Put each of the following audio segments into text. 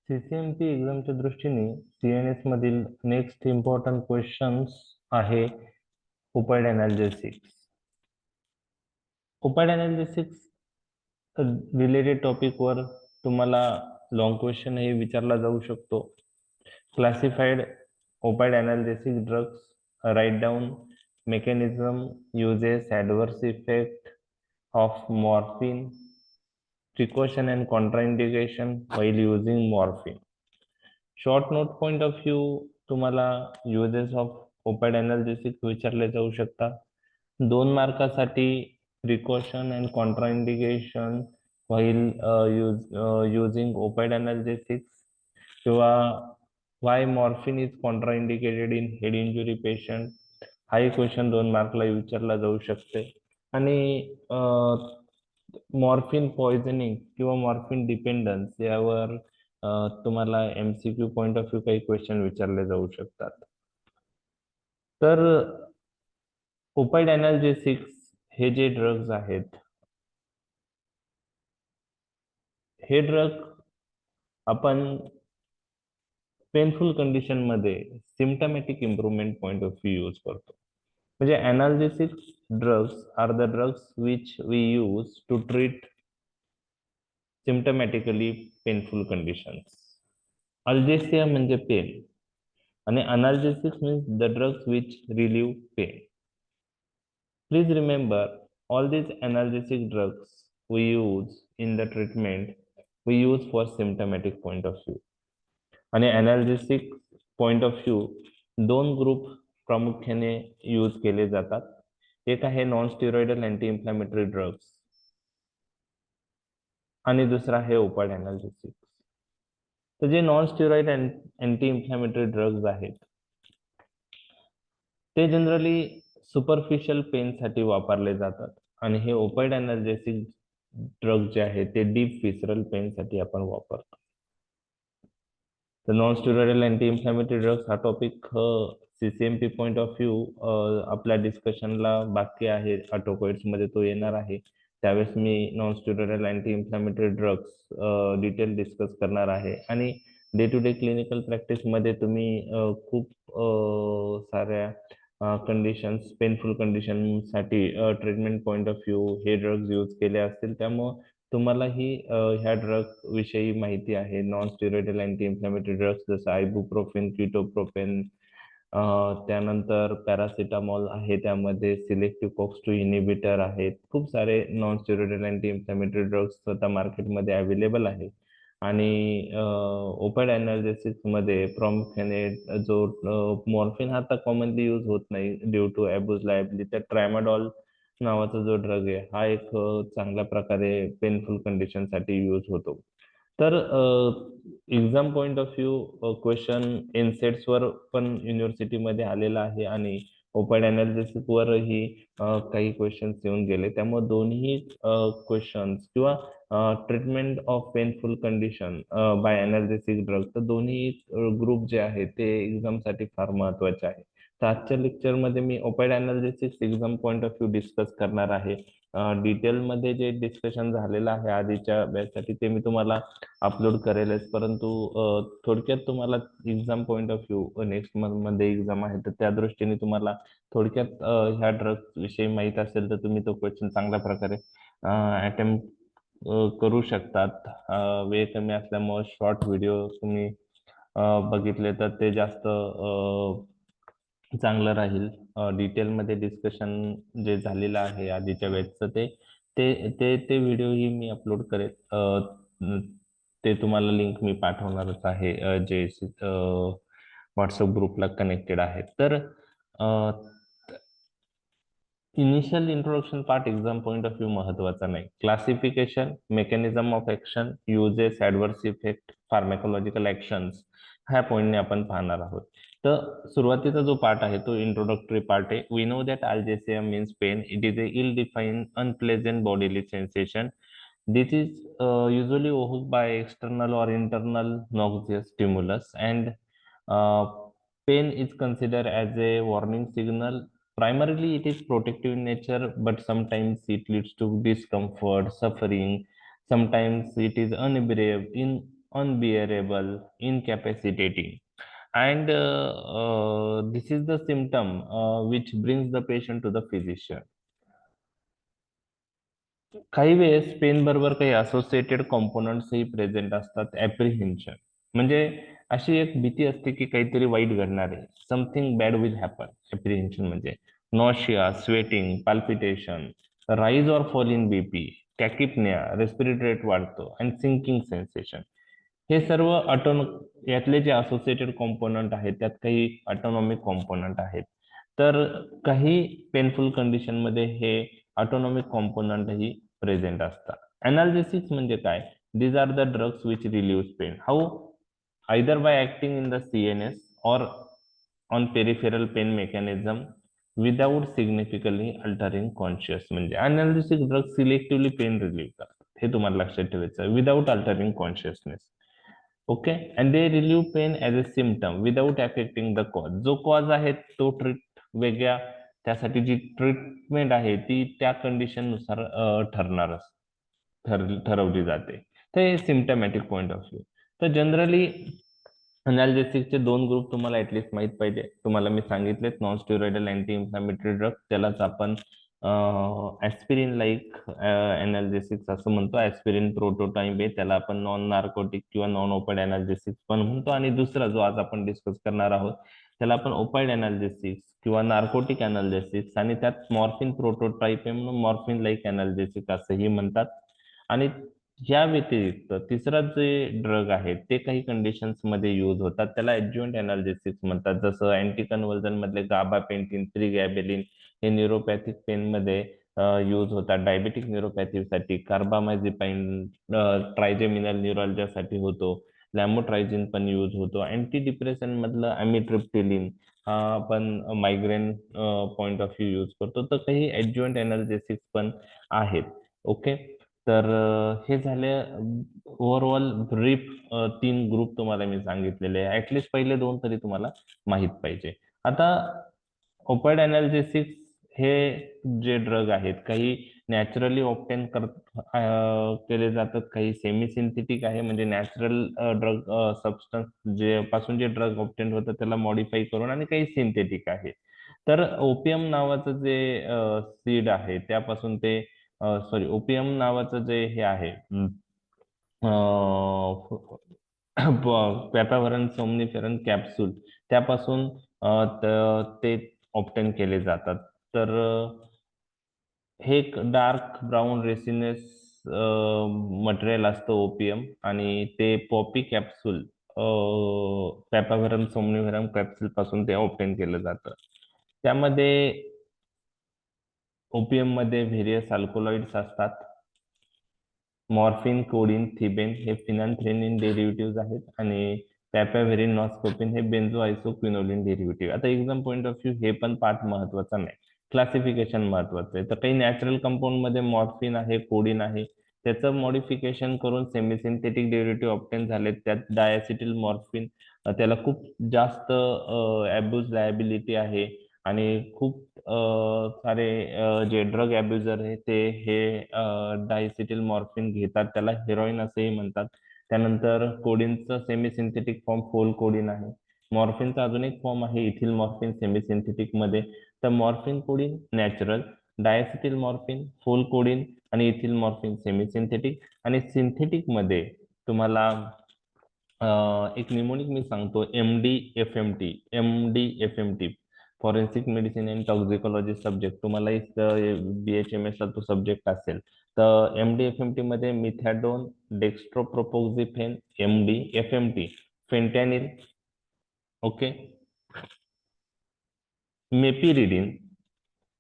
CCMP एक्झामच्या दृष्टीने CNS मधील next important questions आहे opioid analgesics. Opioid analgesics related topic वर तुम्हाला लॉंग क्वेश्चन हे विचारला जाऊ शकतो. Classified opioid analgesics drugs, right down mechanism, uses, adverse effect of morphine, precaution and contraindication while using morphine. Short note point of view तुम्हाला uses of opioid analgesics विचारले जाऊ शकतात. 2 मार्कासाठी precaution and contraindication while using opioid analgesics किंवा why morphine is contraindicated in head injury patient, हाही question 2 मार्कला विचारला जाऊ शकते. आणि मॉर्फिन पॉइझनिंग किंवा मॉर्फिन डिपेंडन्स यावर तुम्हाला MCQ पॉइंट ऑफ व्ह्यू काही क्वेश्चन विचारले जाऊ शकतात. तर ओपाइड अनाल्जेसिक्स हे जे ड्रग्ज आहेत, हे ड्रग आपण पेनफुल कंडिशन मध्ये symptomatic improvement point of view use करतो. म्हणजे analgesics drugs are the drugs which we use to treat symptomatically painful conditions. Algesia म्हणजे पेन आणि analgesics means the drugs which relieve pain. Please remember, all these analgesic drugs we use in the treatment, we use for symptomatic point of view. आणि analgesic point of view 2 group प्रामुख्याने use केले जातात. एक आहे non steroidal anti inflammatory drugs आणि दुसरा आहे ओपाइड अनाल्जेसिक. तर जे non steroid anti inflammatory drugs आहेत ते जनरली सुपरफिशियल पेनसाठी वापरले जातात आणि हे ओपाइड अनाल्जेसिक ड्रग जे आहे ते डीप विसरल पेनसाठी आपण वापरतो. तर non steroidal anti inflammatory drugs हा topic CCMP point of view आपल्या डिस्कशनला बाकी आहे. ऑटोकॉइड्स मध्ये तो येणार आहे. त्यावेळेस मी non steroidal anti inflammatory drugs detail discuss करणार आहे. आणि day to day clinical practice मध्ये तुम्ही खूप साऱ्या कंडिशन्स पेनफुल कंडिशनसाठी ट्रीटमेंट पॉइंट ऑफ व्ह्यू हे ड्रग्ज यूज केले असतील. त्यामुळे तुम्हालाही ह्या ड्रग विषयी माहिती आहे. Non steroidal anti inflammatory drugs जसं आयबुप्रोफेन, कीटोप्रोपेन, त्यानंतर पॅरासिटामॉल आहे, त्यामध्ये सिलेक्टिव्ह कॉक्स 2 इनिबिटर आहेत. खूप सारे non steroidal anti inflammatory drugs स्वतः मार्केटमध्ये अवेलेबल आहे. आणि ओपाइड अनाल्जेसिस मध्ये प्रामुख्याने जो मॉर्फिन हा आता कॉमनली यूज होत नाही ड्यू टू अब्यूज लायबिलिटी, तर ट्रॅमाडॉल नावाचा जो ड्रग आहे हा एक चांगल्या प्रकारे पेनफुल कंडिशनसाठी यूज होतो. तर exam point of view question एनसेट्स वर पण युनिव्हर्सिटीमध्ये आलेला आहे आणि ओपाइड अनालिसिस वरही काही क्वेश्चन्स येऊन गेले. त्यामुळे दोन्ही क्वेश्चन्स किंवा treatment of painful condition by analysis drug, तर दोन्ही ग्रुप जे आहे ते एक्झामसाठी फार महत्वाचे आहे. तर आजच्या लेक्चरमध्ये मी opioid analgesics exam point of view discuss करणार आहे. डिटेलमध्ये जे डिस्कशन झालेलं आहे आधीच्या बॅचसाठी ते मी तुम्हाला अपलोड करेलच, परंतु थोडक्यात तुम्हाला exam point of view next month मध्ये एक्झाम आहे तर त्या दृष्टीने तुम्हाला थोडक्यात ह्या ड्रग्स विषयी माहित असेल तर तुम्ही तो क्वेश्चन चांगल्या प्रकारे अटेम्प्ट करू शकतात. वेळ कमी असल्यामुळे शॉर्ट व्हिडिओ तुम्ही बघितले तर ते जास्त चांगलं राहील. डिटेलमध्ये डिस्कशन जे झालेलं आहे आधीच्या वेळेचं ते ते ते ते व्हिडिओही मी अपलोड करेल. ते तुम्हाला लिंक मी पाठवणारच आहे जे व्हॉट्सअप ग्रुपला कनेक्टेड आहे. तर initial introduction part exam point of view महत्वाचा नाही. Classification, mechanism of action, uses, adverse effect, pharmacological actions ह्या पॉइंटने आपण पाहणार आहोत. तर सुरुवातीचा जो पार्ट आहे तो इंट्रोडक्टरी पार्ट आहे. We know that algesia means pain. It is a ill defined unpleasant bodily sensation. This is usually caused by external or internal noxious stimulus, and pain is considered as a warning signal. Primarily, it is protective in nature, but sometimes it leads to discomfort, suffering. Sometimes it is unbearable. In unbearable, incapacitating, and this is the symptom which brings the patient to the physician. काही वेळेस pen बरोबर काही associated कॉम्पोनंट्सही present असतात. ऍप्रिहेन्शन म्हणजे अशी एक भीती असते की काहीतरी वाईट घडणार आहे, something bad will happen. Apprehension म्हणजे nausea, sweating, palpitation, rise or fall in BP, tachypnoea, respiratory rate वाढतो, अँड सिंकिंग सेन्सेशन. हे सर्व यातले जे असोसिएटेड कॉम्पोनंट आहेत त्यात काही ऑटोनॉमिक कॉम्पोनंट आहेत. तर काही पेनफुल कंडिशन मध्ये हे ऑटोनॉमिक कॉम्पोनंट ही प्रेझेंट असतात. अनाल्जेसिक्स म्हणजे काय? These are the drugs which relieve pain. How? either by acting in the CNS or on peripheral pain mechanism without significantly altering conscious. म्हणजे analgesic drug selectively pain relieve करतात, हे तुम्हाला लक्षात ठेवायचं, without altering consciousness. Okay, and they relieve pain as a symptom without affecting the cause. जो cause आहे तो treat वेगळ्या, त्यासाठी जी ट्रीटमेंट आहे ती त्या कंडिशन नुसार ठरवली जाते. तर हे सिम्टमॅटिक पॉइंट ऑफ व्ह्यू. तर जनरली अनाल्जेसिकचे दोन ग्रुप तुम्हाला ऍटलिस्ट माहित पाहिजे. तुम्हाला मी सांगितलेत, non steroidal anti inflammatory drug, त्यालाच आपण ऍस्पिरिन लाईक अनाल्जेसिक्स असं म्हणतो. ऍस्पिरिन प्रोटोटाइप आहे, त्याला आपण नॉन नार्कोटिक किंवा नॉन ओपाइड अनाल्जेसिक्स पण म्हणतो. आणि दुसरा जो आज आपण डिस्कस करणार आहोत त्याला आपण ओपाइड अनाल्जेसिक्स किंवा नार्कोटिक अनाल्जेसिक्स, आणि त्यात मॉर्फिन प्रोटोटाइप आहे म्हणून मॉर्फिन लाईक अनाल्जेसिक असंही म्हणतात. आणि या व्यतिरिक्त तिसरा जे ड्रग आहे ते काही कंडिशन्स मध्ये युज होतात, त्याला ऍड्ज्युएंट अनाल्जेसिक्स म्हणतात. जसं अँटी कन्व्हर्जन मधले गाबापेंटिन, प्रिगॅबेलिन हे न्यूरोपॅथिक पेन मध्ये यूज होतात. डायबेटिक न्यूरोपॅथीसाठी कार्बामाझेपाइन, ट्रायजेमिनल न्यूरॉलजियासाठी होतो. लॅमोट्रायझिन पण यूज होतो. अँटी डिप्रेशन मधलं अमिट्रिप्टिलिन हा आपण migraine point of view use करतो. तर काही ऍड्ज्युएंट अनाल्जेसिक्स पण आहेत. ओके, तर हे झाले ओव्हरऑल ब्रीफ 3 ग्रुप तुम्हाला मी सांगितलेले आहे. ऍटलिस्ट पहिले 2 तरी तुम्हाला माहित पाहिजे. आता ओपाइड अनाल्जेसिक्स हे जे ड्रग आहेत, काही नॅचरली ऑप्टेन केले जातात, काही सेमी सिंथेटिक आहे, म्हणजे नॅचरल ड्रग सबस्टन्स जे पासून जे ड्रग ऑप्टेन होतं त्याला मॉडीफाय करून, आणि काही सिंथेटिक आहे. तर ओपियम नावाचं जे सीड आहे त्यापासून ते, सॉरी, ओपियम नावाचं जे हे आहे, पॅपाव्हरन सोमनिफेरन कॅप्सूल, त्यापासून ते ऑप्टेन केले जातात. तर हे एक डार्क ब्राऊन रेसिनस मटेरियल असतं ओपियम, आणि ते पॉपी कॅप्सूल, पॅपाव्हरन सोमनिफेरम कॅप्सूल पासून ते ऑप्टेन केलं जातं. त्यामध्ये ओपियम मध्ये व्हेरियस अल्कोलॉइड्स असतात. मॉर्फिन, कोडिन, थिबेन हे फिनान्थ्रेनिन डेरिव्हेटिव्ह आहेत, आणि पॅपाव्हेरिन, नॉस्कोपिन हे बेन्झो आयसोक्विनोलिन डेरिव्हेटिव्ह. आता एक्झाम पॉईंट ऑफ व्ह्यू हे पण पार्ट महत्वाचा नाही, क्लासिफिकेशन महत्वाचं आहे. तर काही नॅचरल कंपाऊंड मध्ये मॉर्फिन आहे, कोडिन आहे, त्याचं मॉडिफिकेशन करून सेमी सिंथेटिक डेरिव्हेटिव्ह ऑप्टेन झाले. त्यात डायसिटिल मॉर्फिन, त्याला खूप जास्त अब्यूज लायबिलिटी आहे, आणि खूप सारे जे ड्रग अब्युजर आहे ते हे डायसिटिल मॉर्फिन घेतात, त्याला हेरोईन असेही म्हणतात. त्यानंतर कोडिनचं सेमी सिंथेटिक फॉर्म फोल कोडिन आहे. मॉर्फिनचा अजून एक फॉर्म आहे इथिल मॉर्फिन सेमी सिंथेटिक मध्ये. तर morphine codeine natural, diacetyl morphine, pholcodine, आणि इथिल मॉर्फिन सेमी सिंथेटिक. आणि सिंथेटिक मध्ये तुम्हाला एक निमोनिक मी सांगतो, MD-FMT. MD-FMT forensic medicine and toxicology subject, तुम्हाला BHMS ला तो सब्जेक्ट असेल. तर MD-FMT मध्ये मिथॅडोन, डेक्स्ट्रोप्रोपोक्झिफेन, MD-FMT, फेंटॅनिल, ओके, मेपिरिडिन,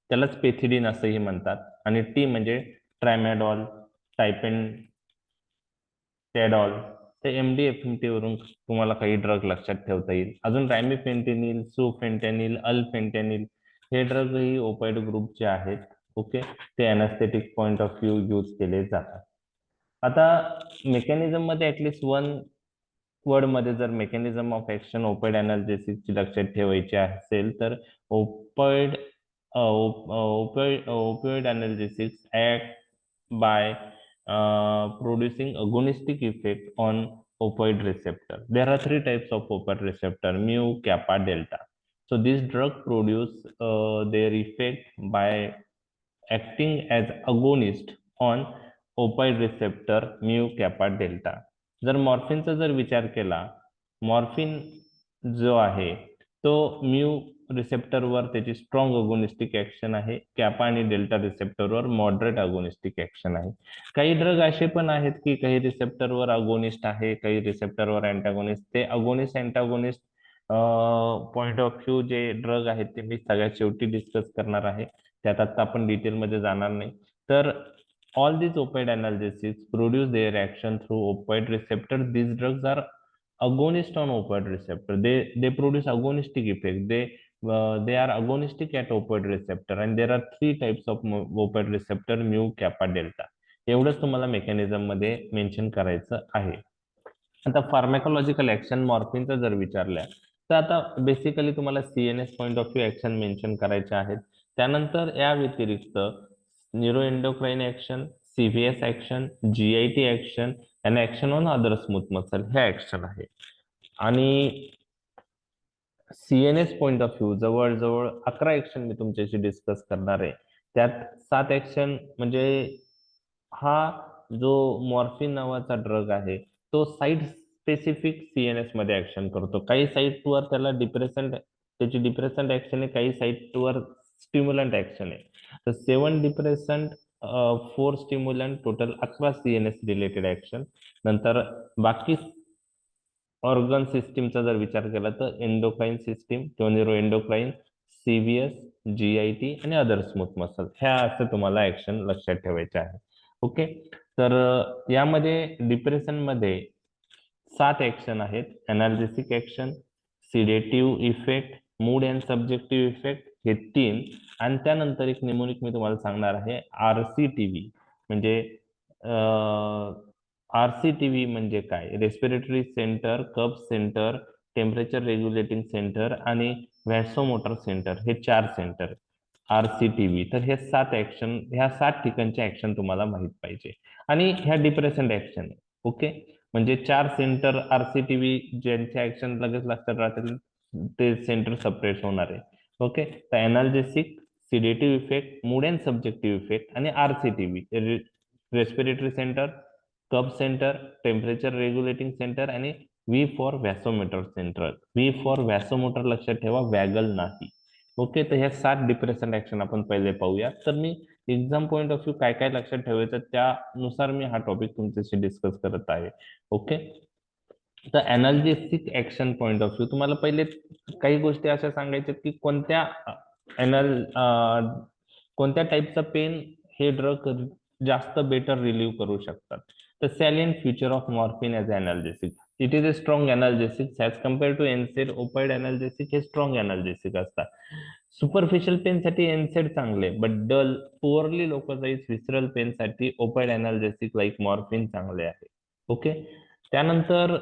त्यालाच पेथिडिन असंही म्हणतात, आणि टी म्हणजे ट्रॅमॅडॉल, टायपेंटेडॉल. तर MD-FMT वरून तुम्हाला काही ड्रग लक्षात ठेवता येईल. अजून रॅमिफेंटेनिल, सुफेंटॅनिल, अल्फेंटॅनिल हे ड्रगही ओपाइड ग्रुपचे आहेत. ओके, ते अॅनास्थेटिक पॉइंट ऑफ व्ह्यू यूज केले जातात. आता मेकॅनिझम मध्ये ऍटलिस्ट वन वर्ड मध्ये जर मेकॅनिझम ऑफ ऍक्शन ओपाइड अनाल्जेसिसची लक्षात ठेवायची असेल, तर ओपाइड opioid analgesics act by producing agonistic effect on opioid receptor. There are three types of opioid receptor: mu, kappa, delta. So these drug produce their effect by acting as agonist on opioid receptor mu, kappa, delta. जर मॉर्फिनचा जर विचार केला, morphine जो आहे तो mu रिसेप्टरवर त्याची strong अगोनिस्टिक action आहे, कॅपा आणि डेल्टा रिसेप्टरवर मॉडरेट अगोनिस्टिक ऍक्शन आहे. काही ड्रग असे पण आहेत की काही रिसेप्टरवर अगोनिस्ट आहे, काही रिसेप्टरवर अँटागोनिस्ट. ते agonist antagonist point of view जे ड्रग आहेत ते मी सगळ्यात शेवटी डिस्कस करणार आहे, त्यात आता आपण डिटेलमध्ये जाणार नाही. तर all these opioid analgesics produce their action through opioid receptor. These drugs are agonist on opioid receptor. They produce agonistic effect. They are agonistic at opioid receptor, and there are three types of opioid receptor: mu, kappa, delta. एवढंच तुम्हाला mechanism मध्ये mention करायचं आहे. आता फार्मॅकोलॉजिकल action मॉर्फिनचा जर विचारल्या तर आता बेसिकली तुम्हाला CNS point of view action mention करायचे आहेत. त्यानंतर या व्यतिरिक्त neuro endocrine action, CVS action, GIT action आणि action on other smooth muscle हे ऍक्शन आहे. आणि सीएनएस पॉइंट ऑफ व्ह्यू जवळजवळ 11 ऍक्शन मी तुमच्याशी डिस्कस करणार आहे. त्यात 7 ऍक्शन म्हणजे हा जो मॉर्फिन नावाचा ड्रग आहे तो साईट स्पेसिफिक सीएनएस मध्ये ऍक्शन करतो. काही साईटवर त्याला त्याची डिप्रेसंट ऍक्शन आहे, काही साईटवर स्टिम्युलंट ऍक्शन आहे. तर 7 depressant, 4 stimulant, total 11 CNS related action. नंतर बाकी ऑर्गन सिस्टीमचा जर विचार केला तर एंडोक्राइन सिस्टीम किंवा न्यूरो एंडोक्राइन, सीव्हीएस, जीआयटी आणि अदर स्मूथ मसल ह्या असं तुम्हाला ऍक्शन लक्षात ठेवायचे आहे. ओके. तर यामध्ये डिप्रेशन मध्ये 7 ऍक्शन आहेत: अनाल्जेसिक action, सिडेटिव्ह effect, mood and subjective effect हे 3, आणि त्यानंतर एक निमोनिक मी तुम्हाला सांगणार आहे आरसीटीव्ही. म्हणजे आरसीटीव्ही म्हणजे काय? Respiratory centre, cough centre, temperature regulating centre आणि व्हॅसोमोटर सेंटर हे 4 सेंटर आरसीटीव्ही. तर हे 7 ऍक्शन, ह्या 7 ठिकाणचे ऍक्शन तुम्हाला माहित पाहिजे. आणि ह्या डिप्रेशन ऍक्शन. ओके. म्हणजे 4 सेंटर आरसीटीव्ही ज्यांचे ऍक्शन लगेच लक्षात राहतील ते सेंटर सेपरेट होणार आहे. ओके. तर analgesic, sedative effect, mood and subjective effect आणि RCTV, respiratory centre, cough centre, temperature regulating centre आणि V for vasomotor centre. V for vasomotor लक्षात ठेवा, वॅगल नाही. ओके. तर ह्या 7 डिप्रेशन ऍक्शन आपण पहिले पाहूया. तर मी एक्झाम पॉइंट ऑफ व्ह्यू काय काय लक्षात ठेवायचं त्यानुसार मी हा टॉपिक तुमच्याशी डिस्कस करत आहे. ओके. तर अनाल्जेसिक ऍक्शन पॉइंट ऑफ व्ह्यू तुम्हाला पहिले काही गोष्टी अशा सांगायच्या की कोणत्या टाईपचा पेन हे ड्रग जास्त बेटर रिलीव्ह करू शकतात. तर salient feature of morphine as analgesic, it is a strong analgesic as compare to NSAID. Opioid analgesic हे स्ट्रॉंग अनाल्जेसिक असतात. सुपरफिशियल पेन साठी एनसेड चांगले, but dull, poorly localise visceral pain साठी opioid अनाल्जेसिक like morphine चांगले आहे. Okay. त्यानंतर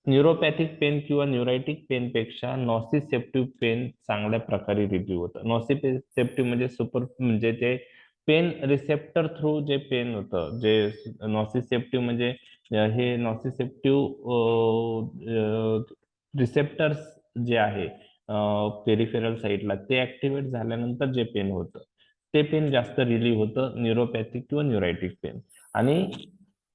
न्यूरोपॅथिक pen किंवा न्यूरायटिक pen पेक्षा नॉसिसेप्टिव्ह पेन चांगल्या प्रकारे रिलीव्ह होतं. नॉसिसेप्टिव्ह म्हणजे ते पेन रिसेप्टर थ्रू जे पेन होतं, जे नॉसिसेप्टिव्ह म्हणजे हे नॉसिसेप्टिव्ह रिसेप्टर्स जे आहे पेरिफेरल साईडला ते ऍक्टिव्हेट झाल्यानंतर जे पेन होतं ते पेन जास्त रिलीव्ह होतं न्यूरोपॅथिक किंवा न्यूरायटिक पेन. आणि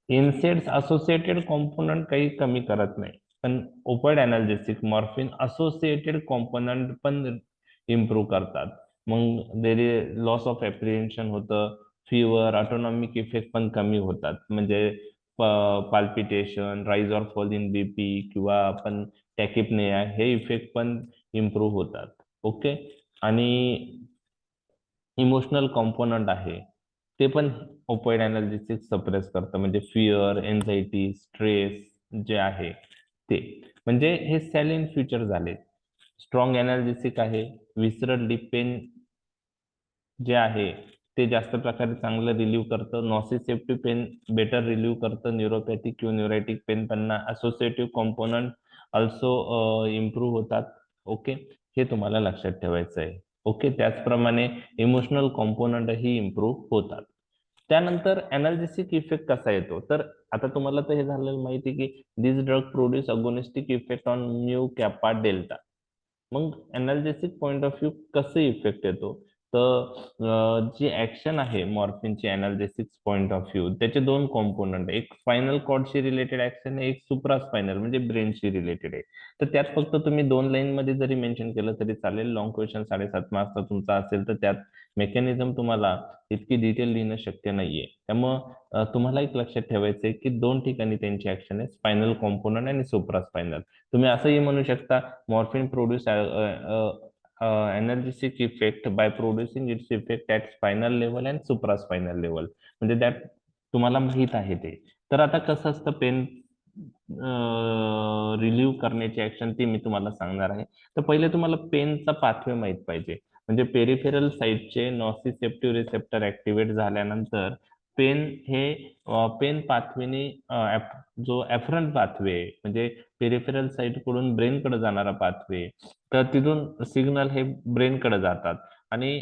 इन्सेड्स असोसिएटेड कॉम्पोनंट काही कमी करत नाही, पण ओपाइड अनाल्जेसिक मॉर्फिन असोसिएटेड कॉम्पोनंट पण इम्प्रूव्ह करतात. मग देर लॉस ऑफ एप्रिहेन्शन होतं, फिवर, ऑटोनॉमिक इफेक्ट पण कमी होतात. म्हणजे palpitation, rise or fall in BP किंवा आपण टॅकिपनिया हे इफेक्ट पण इम्प्रूव्ह होतात. ओके. आणि इमोशनल कॉम्पोनंट आहे ते पण ओपाइड अनाल्जेसिक सप्रेस करतं. म्हणजे फिअर, एन्झायटी, स्ट्रेस जे आहे ते. म्हणजे हे सॅलियंट फीचर झाले. स्ट्रॉंग अनाल्जेसिक आहे, विसरल डीप पेन जे आहे ते जास्त प्रकारे चांगलं रिलीव्ह करतं, नॉसिसेप्टिव्ह पेन बेटर रिलीव्ह करतं, न्यूरोपॅथिक किंवा न्यूरायटिक पेन पण असोसिएटिव्ह कॉम्पोनंट ऑल्सो इम्प्रूव्ह होतात. ओके. हे तुम्हाला लक्षात ठेवायचं आहे. ओके. त्याचप्रमाणे इमोशनल कॉम्पोनंटही इम्प्रूव्ह होतात. त्यानंतर एनाल्जेसिक इफेक्ट कसा येतो, तर आता तुम्हाला तर हे झालेलं माहिती की this drug produce agonistic effect on mu kappa delta. मग एनाल्जेसिक पॉइंट ऑफ व्ह्यू कसं इफेक्ट येतो, तर जी ऍक्शन आहे मॉर्फिनची एनाल्जेसिक पॉइंट ऑफ व्ह्यू, त्याचे दोन कॉम्पोनंट, एक स्पायनल कॉर्डशी रिलेटेड ऍक्शन आहे, एक सुप्रास्पायनल म्हणजे ब्रेनशी रिलेटेड आहे. तर त्यात फक्त तुम्ही 2 लाईन मध्ये जरी मेन्शन केलं तरी चालेल. लॉंग क्वेश्चन 7.5 मार्क्सचा तुमचा असेल तर त्यात मेकॅनिझम तुम्हाला इतकी डिटेल लिहिणं शक्य नाहीये. त्यामुळं तुम्हाला एक लक्षात ठेवायचं आहे की दोन ठिकाणी त्यांची ऍक्शन आहे, स्पायनल कॉम्पोनंट आणि सुप्रास्पायनल. तुम्ही असंही म्हणू शकता morphine produce analgesic effect by producing its effect at spinal level and supraspinal level, म्हणजे त्यात तुम्हाला माहित आहे ते. तर आता कसं असतं पेन रिलीव्ह करण्याची ऍक्शन ती मी तुम्हाला सांगणार आहे. तर पहिले तुम्हाला पेनचा पाथवे माहित पाहिजे. म्हणजे पेरिफेरल साईटचे नॉसिसेप्टिव्ह रिसेप्टर ऍक्टिव्हेट झाल्यानंतर पेन हे पेन पाथवेने जो ऍफरंट पाथवे म्हणजे पेरिफेरल साईट कडून ब्रेन कडे जाणारा पाथवे, तर तिथून सिग्नल हे ब्रेन कडे जातात आणि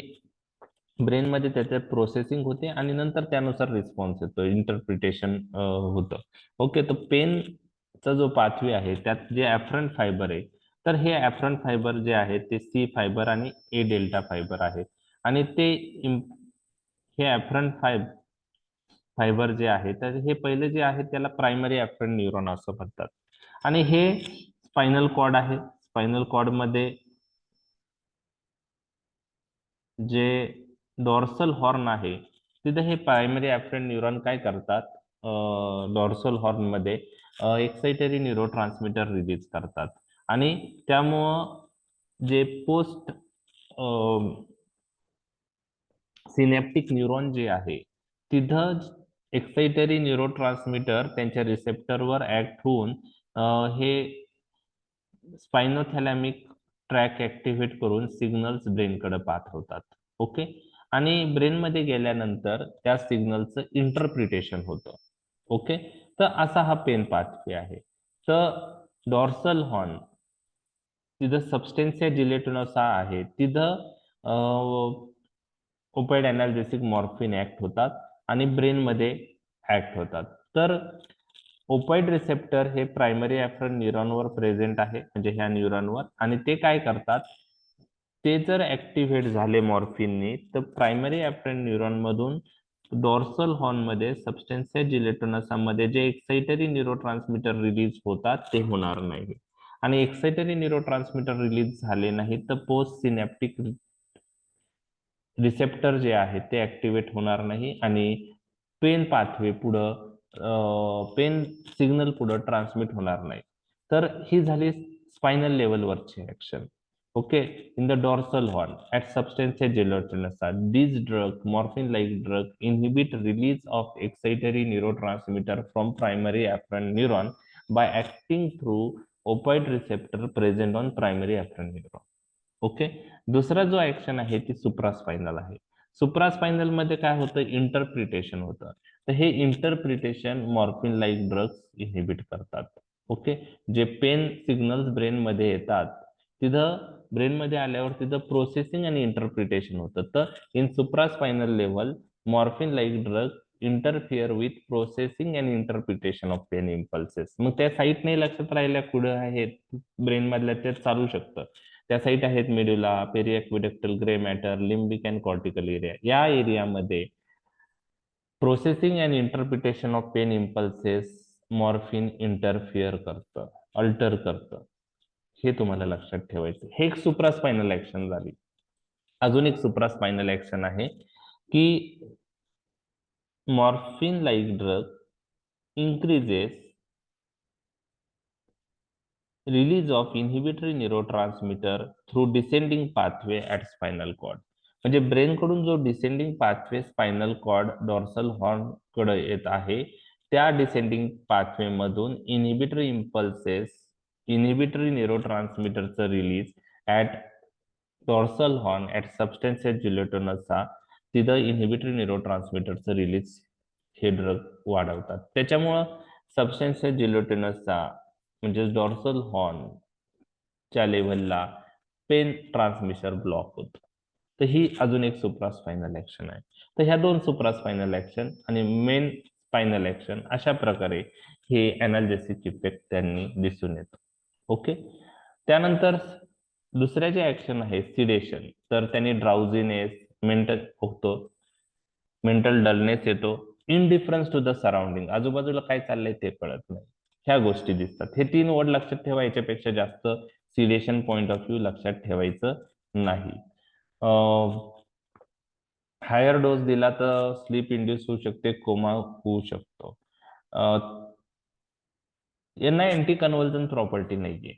ब्रेन मध्ये त्याच्यात प्रोसेसिंग होते आणि नंतर त्यानुसार रिस्पॉन्स येतो, इंटरप्रिटेशन होतं. ओके, तर पेनचा जो पाथवे आहे त्यात जे ऍफरंट फायबर आहे, तर हे ऍफरंट फायबर जे आहे ते सी फायबर आणि ए डेल्टा फायबर आहे. आणि ते हे ऍफरंट फायबर जे आहे तर हे पहिले जे आहे त्याला प्रायमरी ऍफरंट न्यूरॉन असं म्हणतात. आणि हे स्पायनल कॉर्ड आहे. स्पायनल कॉर्ड मध्ये जे डॉर्सल हॉर्न आहे तिथे हे प्रायमरी ऍफरंट न्यूरॉन काय करतात, डॉर्सल हॉर्न मध्ये एक्साइटरी न्यूरोट्रान्समीटर रिलीज करतात. आणि त्यामुळं जे पोस्ट सिनॅप्टिक न्यूरॉन जे आहे तिथं एक्साइटरी न्यूरोट्रान्समीटर त्यांच्या रिसेप्टरवर ऍक्ट होऊन हे स्पायनोथॅलॅमिक ट्रॅक ऍक्टिव्हेट करून सिग्नल्स ब्रेनकडे पाठवतात. ओके, आणि ब्रेनमध्ये गेल्यानंतर त्या सिग्नलचं इंटरप्रिटेशन होतं. ओके, तर असा हा पेन पाथवे आहे. तर डॉर्सल हॉर्न तिथं सबस्टेन्सिया जिलेटिनोसा आहे, तिथं ओपाइड एनाल्जेसिक मॉर्फिन ऍक्ट होतात आणि ब्रेनमध्ये ऍक्ट होतात. तर ओपाइड रिसेप्टर हे प्रायमरी ऍफरंट न्यूरॉनवर प्रेझेंट आहे, म्हणजे ह्या न्यूरॉनवर, आणि ते काय करतात, ते जर ऍक्टिव्हेट झाले मॉर्फिननी तर प्रायमरी ऍफरंट न्यूरॉन मधून डॉर्सल हॉर्न मध्ये सबस्टेन्सिया जिलेटिनोसा मध्ये जे एक्साइटरी न्यूरोट्रान्समीटर रिलीज होतात ते होणार नाही. आणि एक्साइटरी न्यूरोट्रान्समीटर रिलीज झाले नाही तर पोस्ट सिनॅप्टिक रिसेप्टर जे आहे ते ऍक्टिव्हेट होणार नाही आणि पेन पाथवे पुढं पेन सिग्नल पुढं ट्रान्समिट होणार नाही. तर ही झाली स्पायनल लेवलवरची action. Okay, in the dorsal horn at substantia gelatinosa these drug morphine like drug inhibit release of excitatory neurotransmitter from primary afferent neuron by acting through opioid receptor present on primary afferent neuron. Okay, दुसरा जो action आहे ती सुप्रास्पायनल आहे. सुप्रास्पायनल मध्ये काय होतं, interpretation होतं. तर हे interpretation morphine like drugs inhibit करतात. ओके, जे पेन सिग्नल्स ब्रेन मध्ये येतात तिथं ब्रेन मध्ये आल्यावर तिथं प्रोसेसिंग आणि इंटरप्रिटेशन होतं. तर in supraspinal level morphine like drug interfere with processing and interpretation of pain impulses. मग त्या साईट नाही लक्षात राहिल्या कुठे आहेत ब्रेन मधल्या ते चालू शकतं. त्या साईट आहेत medulla, periaqueductal, grey matter, limbic and cortical area. या एरियामध्ये processing and interpretation of pain impulses morphine interfere करतं, अल्टर करतं. हे तुम्हाला लक्षात ठेवायचं. हे एक सुप्रास्पायनल ऍक्शन झाली. अजून एक सुप्रास्पायनल ऍक्शन आहे की morphine like drug increases release of inhibitory neurotransmitter through descending pathway at spinal cord. म्हणजे ब्रेन कडून जो descending pathway spinal cord dorsal horn कडे येत आहे त्या डिसेंडिंग पाथवे मधून इनहिबिटरी इम्पल्सेस इनहिबिटरी न्यूरोट्रान्समीटरचं release at dorsal horn at substantia gelatinosa, तिथं इनहिबिटरी न्यूरोट्रान्समीटरचं रिलीज हे ड्रग वाढवतात. त्याच्यामुळं सबस्टेन्सिया जिलेटिनोसा म्हणजे डॉर्सल हॉर्न च्या लेव्हलला पेन ट्रान्समिशन ब्लॉक होतं. तर ही अजून एक सुप्रास्पायनल ऍक्शन आहे. तर ह्या दोन सुप्रास्पायनल ऍक्शन आणि मेन स्पायनल ऍक्शन अशा प्रकारे हे अनाल्जेसिक इफेक्ट त्यांनी दिसून येतो. ओके. त्यानंतर दुसऱ्या जे ऍक्शन आहे सिडेशन, तर त्यांनी ड्राउझीनेस, मेंटल होतो, मेंटल डलनेस येतो, इनडिफरन्स टू द सराउंडिंग, आजूबाजूला काय चाललंय ते कळत नाही, ह्या गोष्टी दिसतात. हे 3 वर्ड लक्षात ठेवायच्या पेक्षा जास्त सिडेशन पॉइंट ऑफ व्ह्यू लक्षात ठेवायचं नाही. हायर डोस दिला तर स्लीप इंड्यूस होऊ शकते, कोमा होऊ शकतो. यांना अँटी कन्व्हर्जन प्रॉपर्टी नाहीये.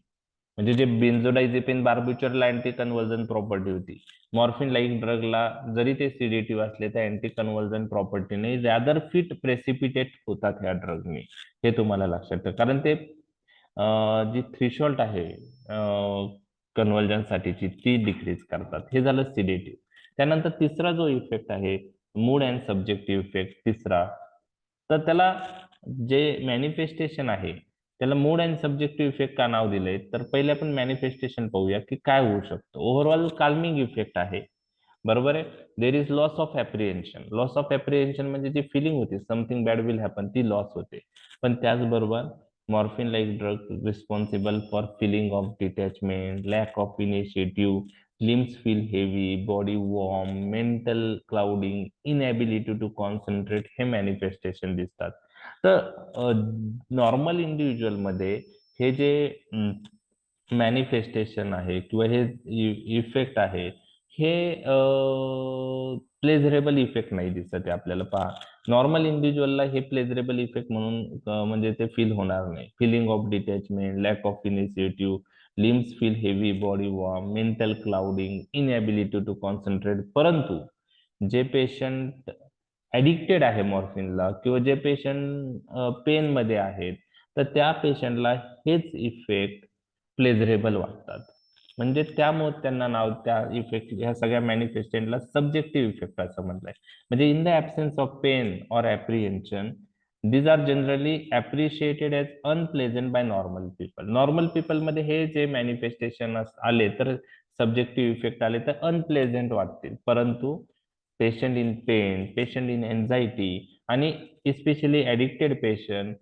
म्हणजे जे बेन्झोडायझेपिन बार्बिचरला अँटी कन्व्हर्जन प्रॉपर्टी होती, मॉर्फिन लाईक ड्रगला जरी ते सिडेटिव्ह असले तर अँटी कन्व्हर्जन प्रॉपर्टी नाही, रॅदर फिट प्रेसिपिटेट होतात ह्या ड्रगनी, हे तुम्हाला लक्षात ठेवा. कारण ते जी थ्रेशोल्ड आहे कन्व्हर्जन साठीची ती डिक्रीज करतात. हे झालं सिडेटिव्ह. त्यानंतर तिसरा जो इफेक्ट आहे मूड अँड सब्जेक्टिव्ह इफेक्ट तिसरा, तर त्याला जे मॅनिफेस्टेशन आहे त्याला मूड अँड सब्जेक्टिव्ह इफेक्ट का नाव दिलंय, तर पहिले आपण मॅनिफेस्टेशन पाहूया की काय होऊ शकतं. ओव्हरऑल काल्मिंग इफेक्ट आहे, बरोबर आहे. There is loss of apprehension. Loss of apprehension म्हणजे जी फिलिंग होती समथिंग बॅड विल हॅपन ती लॉस होते. पण त्याचबरोबर morphine like drug responsible for feeling of detachment, lack of initiative, limbs feel heavy, body warm, mental clouding, inability to concentrate, हे manifestation दिसतात. तर नॉर्मल इंडिव्हिज्युअल मध्ये हे जे मॅनिफेस्टेशन आहे किंवा हे इफेक्ट आहे हे प्लेझरेबल इफेक्ट नाही दिसत आहे आपल्याला. पहा, नॉर्मल इंडिव्हिज्युअलला हे प्लेझरेबल इफेक्ट म्हणून म्हणजे ते फील होणार नाही. Feeling of detachment, lack of initiative, limbs feel heavy, body warm, mental clouding, inability to concentrate. परंतु जे पेशंट ऍडिक्टेड आहे मॉर्फिनला किंवा जे पेशंट पेन मध्ये आहेत तर त्या पेशंटला हेच इफेक्ट प्लेझरेबल वाटतात. म्हणजे त्यामुळे त्यांना नाव त्या इफेक्ट ह्या सगळ्या मॅनिफेस्टेंटला सब्जेक्टिव्ह इफेक्ट असं म्हटलंय. म्हणजे in the absence of pain or apprehension these are generally appreciated as unpleasant by normal people. Normal people मध्ये हे जे मॅनिफेस्टेशन आले तर सब्जेक्टिव्ह इफेक्ट आले तर अनप्लेझंट वाटतील. परंतु patient in pain, patient in anxiety आणि specially addicted patient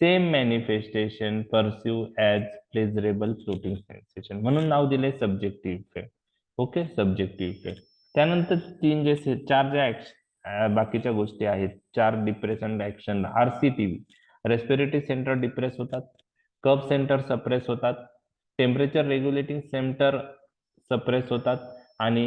same manifestation pursue as pleasurable floating sensation, म्हणून नाव दिले subjective effect. Okay, subjective effect. त्यानंतर चार ज्या बाकीच्या गोष्टी आहेत, चार depression action, RCTV, respiratory centre depress होतात, कफ सेंटर सप्रेस होतात, टेम्परेचर रेग्युलेटिंग सेंटर सप्रेस होतात आणि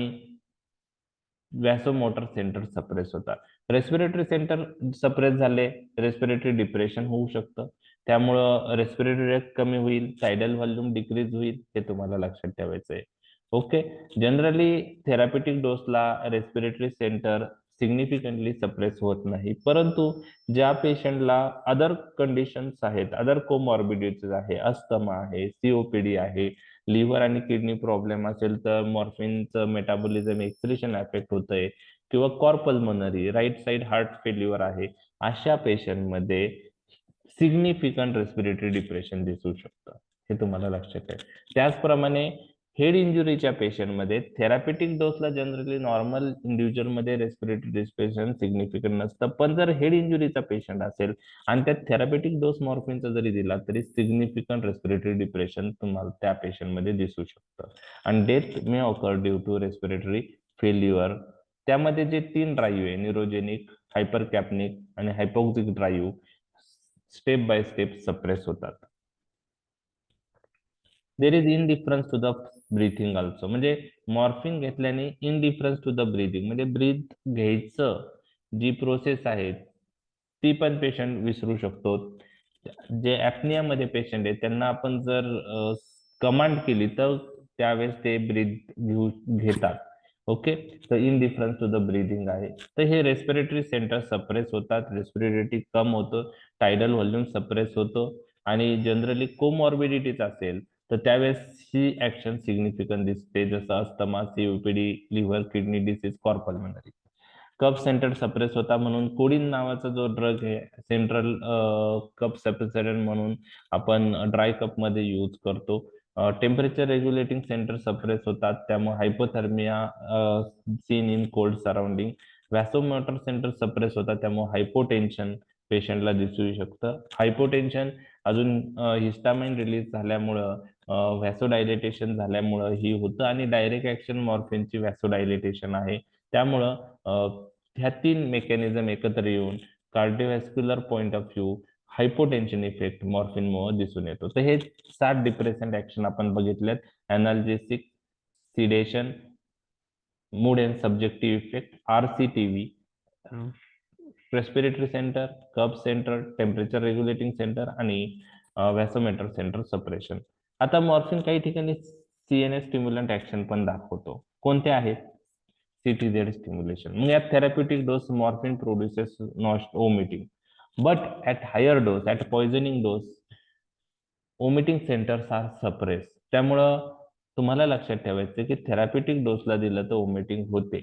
व्हॅसोमोटर सेंटर सप्रेस होतात. रेस्पिरेटरी सेंटर सप्रेस झाले, रेस्पिरेटरी डिप्रेशन होऊ शकतं, त्यामुळं रेस्पिरेटरी रेट कमी होईल, सायडल व्हॉल्यूम डिक्रीज होईल, हे तुम्हाला लक्षात ठेवायचं आहे. ओके. जनरली थेरापेटिक डोसला रेस्पिरेटरी सेंटर सिग्निफिकंटली सप्रेस होत नाही, परंतु ज्या पेशंटला अदर कंडिशन्स आहेत, अदर कोमॉर्बिडिटीज आहे, अस्थमा आहे, सीओपीडी आहे, लिव्हर आणि किडनी प्रॉब्लेम असेल तर मॉर्फिनचं मेटाबॉलिझम एक्सक्रिशन अफेक्ट होतंय, किंवा cor pulmonale right side heart failure आहे, अशा पेशंटमध्ये सिग्निफिकंट रेस्पिरेटरी डिप्रेशन दिसू शकतं, हे तुम्हाला लक्षात आहे. त्याचप्रमाणे हेड इंजुरीच्या पेशंटमध्ये थेरापेटिक डोसला जनरली नॉर्मल इंडिव्हिज्युअलमध्ये रेस्पिरेटरी डिप्रेशन सिग्निफिकंट नसतं, पण जर हेड इंजुरीचा पेशंट असेल आणि त्यात थेरापेटिक डोस मॉर्फिनचा जरी दिला तरी सिग्निफिकंट रेस्पिरेटरी डिप्रेशन तुम्हाला त्या पेशंटमध्ये दिसू शकतं. आणि death may occur due to respiratory failure. त्यामध्ये जे 3 ड्राईव्ह आहे, न्यूरोजेनिक, हायपरकॅप्निक आणि hypoxic drive, step by step suppress होतात. There is indifference to the breathing also. म्हणजे मॉर्फिन घेतल्याने इनडिफरन्स टू द ब्रीथिंग, म्हणजे ब्रीथ घ्यायचं जी प्रोसेस आहे ती पण पेशंट विसरू शकतो. जे ऍप्नियामध्ये पेशंट आहे त्यांना आपण जर कमांड केली तर त्यावेळेस ते ब्रीथ घेतात. ओके, तर इनडिफरन्स टू द ब्रीदिंग आहे. तर हे रेस्पिरेटरी सेंटर सप्रेस होतात, रेस्पिरेटरी कम होतं, टायडल व्हॉल्यूम सप्रेस होतो, आणि जनरली कोमॉर्बिडिटीज असेल तर त्यावेळेस ही ऍक्शन सिग्निफिकंट दिसते, जसं asthma, COPD, liver kidney disease, cor pulmonale. Cough centre suppress होता म्हणून कोडिन नावाचा जो ड्रग आहे सेंट्रल कप सप्रेसरंट म्हणून आपण ड्राय कप मध्ये यूज करतो. टेम्परेचर रेग्युलेटिंग सेंटर सप्रेस होतात, त्यामुळे hypothermia seen in cold surrounding, vasomotor centre suppress होतात, त्यामुळे हायपोटेन्शन पेशंटला दिसू शकतं. हायपोटेन्शन अजून हिस्टामाइन रिलीज झाल्यामुळं व्हॅसोडायलेटेशन झाल्यामुळं ही होतं आणि डायरेक्ट ऍक्शन मॉर्फिनची व्हॅसोडायलेटेशन आहे. त्यामुळं ह्या 3 मेकॅनिझम एकत्र येऊन cardiovascular point of view hypotension effect मॉर्फिनमुळे दिसून येतो. तर हे 7 डिप्रेसंट ऍक्शन आपण बघितलेत. Analgesic, sedation, mood and subjective effect, RCTV, respiratory centre, cough centre, temperature regulating centre आणि व्हॅसोमेटर सेंटर सप्रेशन. आता मॉर्फिन काही ठिकाणी CNS स्टिम्युलंट ऍक्शन पण दाखवतो. कोणते आहेत? CTZ stimulation. मग यात therapeutic dose morphine produces not vomiting, but at higher dose, at poisoning dose, vomiting centres are suppress. त्यामुळं तुम्हाला लक्षात ठेवायचं की थेरॅप्युटिक डोसला दिलं तर ओमिटिंग होते,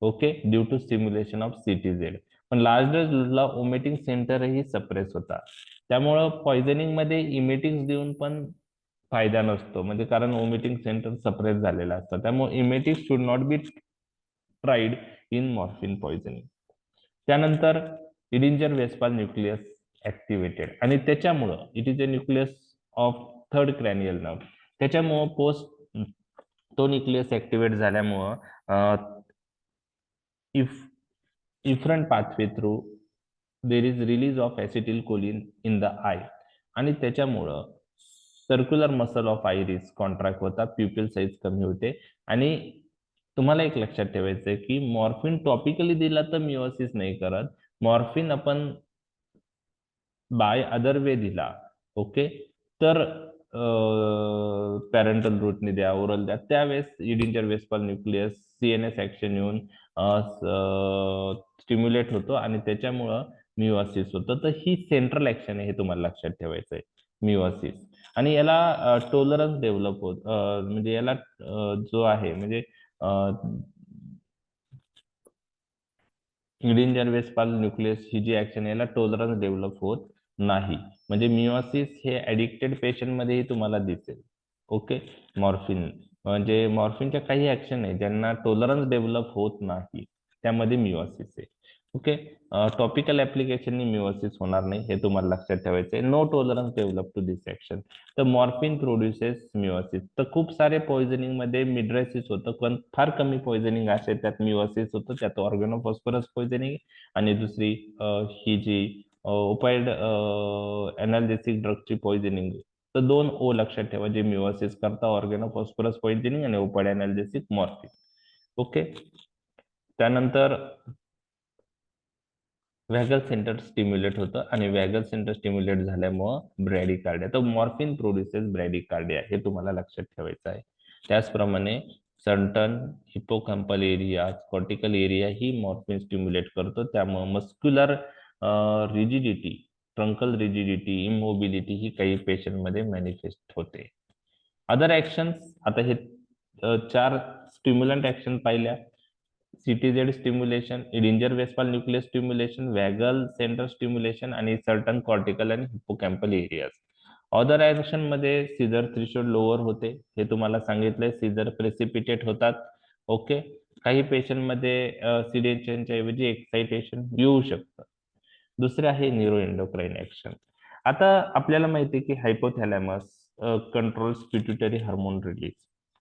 okay, due to stimulation of CTZ. पण लार्ज डोसला ओमिटिंग सेंटरही सप्रेस होता. त्यामुळं पॉइझनिंग मध्ये इमेटिंग देऊन पण फायदा नसतो, म्हणजे कारण ओमिटिंग सेंटर सप्रेस झालेला असतं. त्यामुळे emetic should not be tried in morphine poisoning. त्यानंतर इडिंजर वेस्पाल न्यूक्लियस ऍक्टिव्हेटेड, आणि त्याच्यामुळं it is a nucleus of third cranial nerve. त्याच्यामुळं तो न्यूक्लियस ऍक्टिव्हेट झाल्यामुळं if efferent pathway through there is release of acetylcholine in the eye, आणि त्याच्यामुळं circular muscle of iris contract होता, pupil size कमी होते. आणि तुम्हाला एक लक्षात ठेवायचं आहे की मॉर्फिन टॉपिकली दिला तर मिओसिस नाही करत. मॉर्फिन आपण बाय अदर वे दिला, ओके, तर पॅरेंटल रूटने द्या, ओरल द्या, त्यावेळेस इडिंजर वेस्पाल न्यूक्लियस CNS ऍक्शन येऊन स्टिम्युलेट होतो आणि त्याच्यामुळं मिओसिस होतं. तर ही सेंट्रल ऍक्शन आहे, हे तुम्हाला लक्षात ठेवायचं आहे, मिओसिस. आणि याला टोलरन्स डेव्हलप होत, म्हणजे याला जो आहे म्हणजे इडिंजर वेस्पाल न्यूक्लियस ही जी ऍक्शन याला टोलरन्स डेव्हलप होत नाही. म्हणजे मिओसिस हे ऍडिक्टेड पेशंट मध्येही तुम्हाला दिसेल, ओके. मॉर्फिन म्हणजे मॉर्फिनच्या काही ऍक्शन आहे ज्यांना टोलरन्स डेव्हलप होत नाही, त्यामध्ये मिओसिस आहे, ओके. टॉपिकल ऍप्लिकेशननी मिओसिस होणार नाही, हे तुम्हाला लक्षात ठेवायचं आहे. No tolerance develop to this action. तर मॉर्फिन प्रोड्युसेस मिओसिस. तर खूप सारे पॉइझनिंग मध्ये मिड्रेसिस होतं, पण फार कमी पॉइझनिंग असे त्यात मिओसिस होतं, त्यात ऑर्गॅनोफॉस्फरस पॉइझनिंग आणि दुसरी ही जी ओपाइड अनाल्जेसिक ड्रगची पॉइझनिंग. तर 2 O लक्षात ठेवा जे मिओसिस करता, ऑर्गॅनोफॉस्फरस पॉइझनिंग आणि ओपाइड अनाल्जेसिक मॉर्फिन, ओके. त्यानंतर व्हॅगल सेंटर स्टिम्युलेट होतं आणि व्हॅगल सेंटर स्टिम्युलेट झाल्यामुळं ब्रॅडिकार्डिया. तर मॉर्फिन प्रोड्युसेस ब्रॅडिकार्डिया, हे तुम्हाला लक्षात ठेवायचं आहे. त्याचप्रमाणे certain hippocampal area, cortical area ही मॉर्फिन स्टिम्युलेट करतो, त्यामुळे muscular rigidity, truncal rigidity, immobility ही काही पेशंट मध्ये मॅनिफेस्ट होते. अदर ऍक्शन्स, आता हे 4 स्टिम्युलंट ऍक्शन पाहिल्या: CTZ stimulation, Edinger Westphal nucleus stimulation, vagal centre stimulation आणि सर्टन कॉर्टिकल आणि हिपोकॅम्पल एरियाज. अदर ऍक्शन मध्ये सीझर थ्रेशोल्ड लोअर होते, हे तुम्हाला सांगितलंय. सीझर प्रेसिपिटेट होतात, ओके. काही पेशंट मध्ये सिडेशनच्या ऐवजी एक्साइटेशन येऊ शकतं. दुसरे आहे न्यूरो एंडोक्राइन ऍक्शन. आता आपल्याला माहिती आहे की hypothalamus controls pituitary hormone release.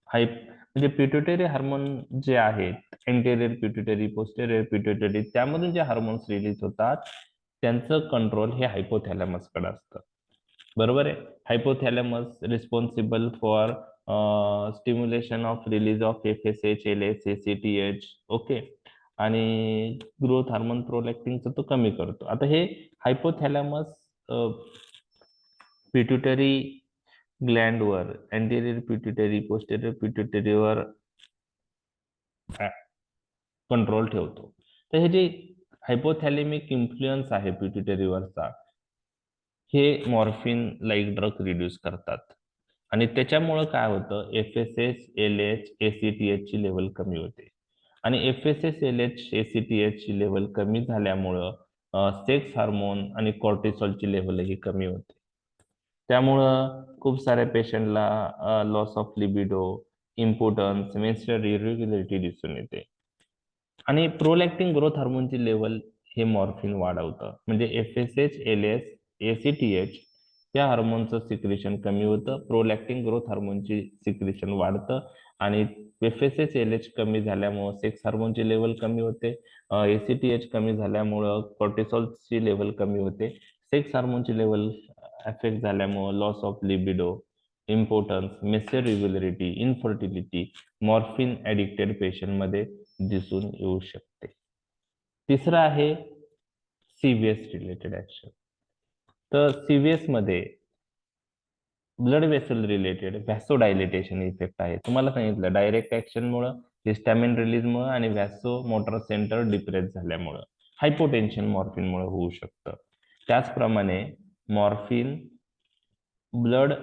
म्हणजे पिट्युटरी हार्मोन जे आहेत, एंटेरियर पिट्युटरी, पोस्टेरियर पिट्युटरी, त्यामधून जे हार्मोन्स रिलीज होतात त्यांचं कंट्रोल हे हायपोथॅलॅमस कडे असतं, बरोबर आहे. Hypothalamus responsible for stimulation of release of FSH, LH, ACTH, okay, आणि ग्रोथ हार्मोन प्रोलॅक्टिनचं तो कमी करतो. आता हे हायपोथॅलॅमस पिट्युटरी ग्लँडवर, अँटेरियर पिट्युटरी, पोस्टेरियर पिट्युटरीवर कंट्रोल ठेवतो. तर हे जे हायपोथॅलेमिक इन्फ्लुएन्स आहे पिट्युटरीवरचा, हे मॉर्फिन लाईक ड्रग रिड्यूस करतात आणि त्याच्यामुळं काय होतं, FSH, LH, ACTH ची लेवल कमी होते. आणि FSH, LH, ACTH ची लेवल कमी झाल्यामुळं सेक्स हार्मोन आणि कॉर्टिसॉलची लेवलही कमी होते. त्यामुळं खूप साऱ्या पेशंटला loss of libido, importance, menstrual इरेग्युलरिटी दिसून येते. आणि प्रोलॅक्टिन ग्रोथ हार्मोनची लेवल हे मॉर्फिन वाढवतं. म्हणजे FSH, LS, ACTH या हार्मोनचं सिक्रेशन कमी होतं, प्रोलॅक्टिन ग्रोथ हार्मोनची सिक्रेशन वाढतं आणि FSH, LH कमी झाल्यामुळं सेक्स हार्मोनची लेवल कमी होते, ACTH कमी झाल्यामुळं कॉर्टिसॉलची लेवल कमी होते, सेक्स हार्मोनची लेवल अफेक्ट झाल्यामुळं loss of libido, impotence, menstrual regularity, infertility morphine addicted पेशंटमध्ये दिसून येऊ शकते. तिसरं आहे CVS रिलेटेड ऍक्शन. तर CVS मध्ये blood vessel related vasodilatation effect आहे. तुम्हाला सांगितलं डायरेक्ट ऍक्शनमुळं, हिस्टॅमिन रिलीजमुळे आणि व्हॅसो मोटर सेंटर डिप्रेस झाल्यामुळं हायपोटेन्शन मॉर्फिनमुळे होऊ शकतं. त्याचप्रमाणे मॉर्फिन ब्लड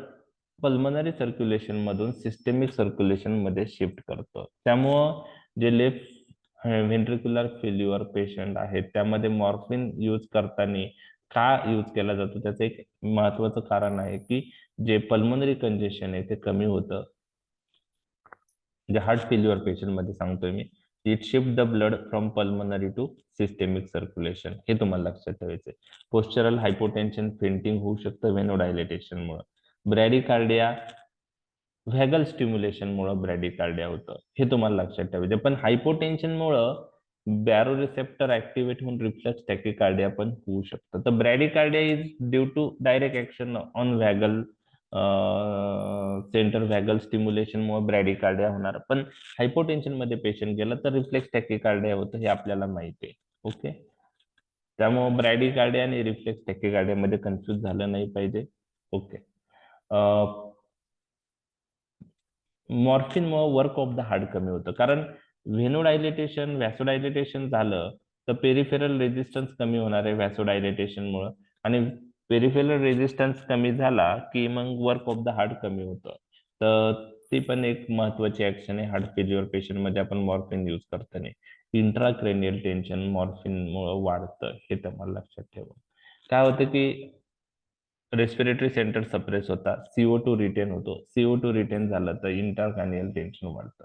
पल्मनरी सर्क्युलेशन मधून सिस्टेमिक सर्क्युलेशन मध्ये शिफ्ट करतं. त्यामुळं जे लेफ्ट व्हेंट्रिक्युलर फेल्युअर पेशंट आहेत त्यामध्ये मॉर्फिन यूज करताना का यूज केला जातो त्याचं एक महत्वाचं कारण आहे की जे पल्मनरी कंजेशन आहे ते कमी होतं. म्हणजे हार्ट फेल्युअर पेशंट मध्ये सांगतोय मी, it shift the blood from pulmonary to systemic circulation, हे तुम्हाला लक्षात ठेवायचंय. पोस्चरल हायपोटेन्शन फेंटिंग होऊ शकतं व्हेनोडायलेटेशन मुळे. ब्रॅडिकार्डिया व्हॅगल स्टिम्युलेशन मुळे ब्रॅडिकार्डिया होतं, हे तुम्हाला लक्षात ठेवायचं. पण हायपोटेन्शन मुळे बॅरो रिसेप्टर ऍक्टिव्हेट होऊन रिफ्लेक्स टॅकिकार्डिया पण होऊ शकतं. तर bradycardia is due to direct action on vagal centre vagal stimulation मुळे ब्रॅडिकार्डिया होणार. पण हायपोटेन्शन मध्ये पेशंट गेला तर रिफ्लेक्स टॅकिकार्डिया होतं, हे आपल्याला माहिती आहे. ओके, त्यामुळे ब्रॅडिकार्डिया आणि रिफ्लेक्स टॅकिकार्डिया मध्ये कन्फ्युज झालं नाही पाहिजे. ओके, मॉर्फिनमुळे वर्क ऑफ द हार्ट कमी होतं. कारण व्हेनोडायलेटेशन व्हॅसोडायलेटेशन झालं तर पेरिफेरल रेजिस्टन्स कमी होणार आहे व्हॅसोडायलेटेशनमुळे, आणि पेरिफेरल रेजिस्टन्स कमी झाला की मग वर्क ऑफ द हार्ट कमी होतं. तर ती पण एक महत्वाची ऍक्शन आहे हार्ट फेल्युअर पेशंट मध्ये आपण मॉर्फिन यूज करताना. इंट्राक्रेनियल टेन्शन मॉर्फिनमुळे वाढतं, हे तुम्हाला लक्षात ठेवा. काय होतं की रेस्पिरेटरी सेंटर सप्रेस होता, CO2 रिटेन होतो, CO2 रिटेन झालं तर इंटरकॅनियल टेन्शन वाढतं.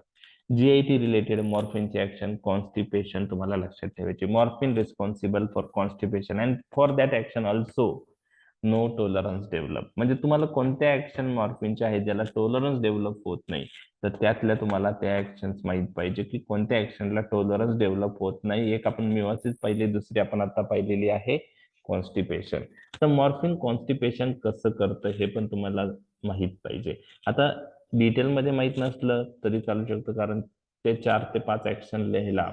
GIT रिलेटेड मॉर्फिनचे ऍक्शन कॉन्स्टिपेशन तुम्हाला लक्षात ठेवायचे. Morphine responsible for constipation and for that action also no tolerance develop. म्हणजे तुम्हाला कोणत्या ऍक्शन मॉर्फिनच्या आहेत ज्याला टॉलरन्स डेव्हलप होत नाही, तर त्यातल्या तुम्हाला त्या ऍक्शन्स माहित पाहिजे की कोणत्या ऍक्शनला टॉलरन्स डेव्हलप होत नाही. एक आपण व्यवस्थित पाहिली, दुसरी आपण आता पाहिलेली आहे कॉन्स्टिपेशन. तर मॉर्फिन कॉन्स्टिपेशन कसं करतं हे पण तुम्हाला माहित पाहिजे. आता डिटेलमध्ये माहित नसलं तरी चालू शकतं, कारण ते 4 ते 5 ऍक्शन लिहायला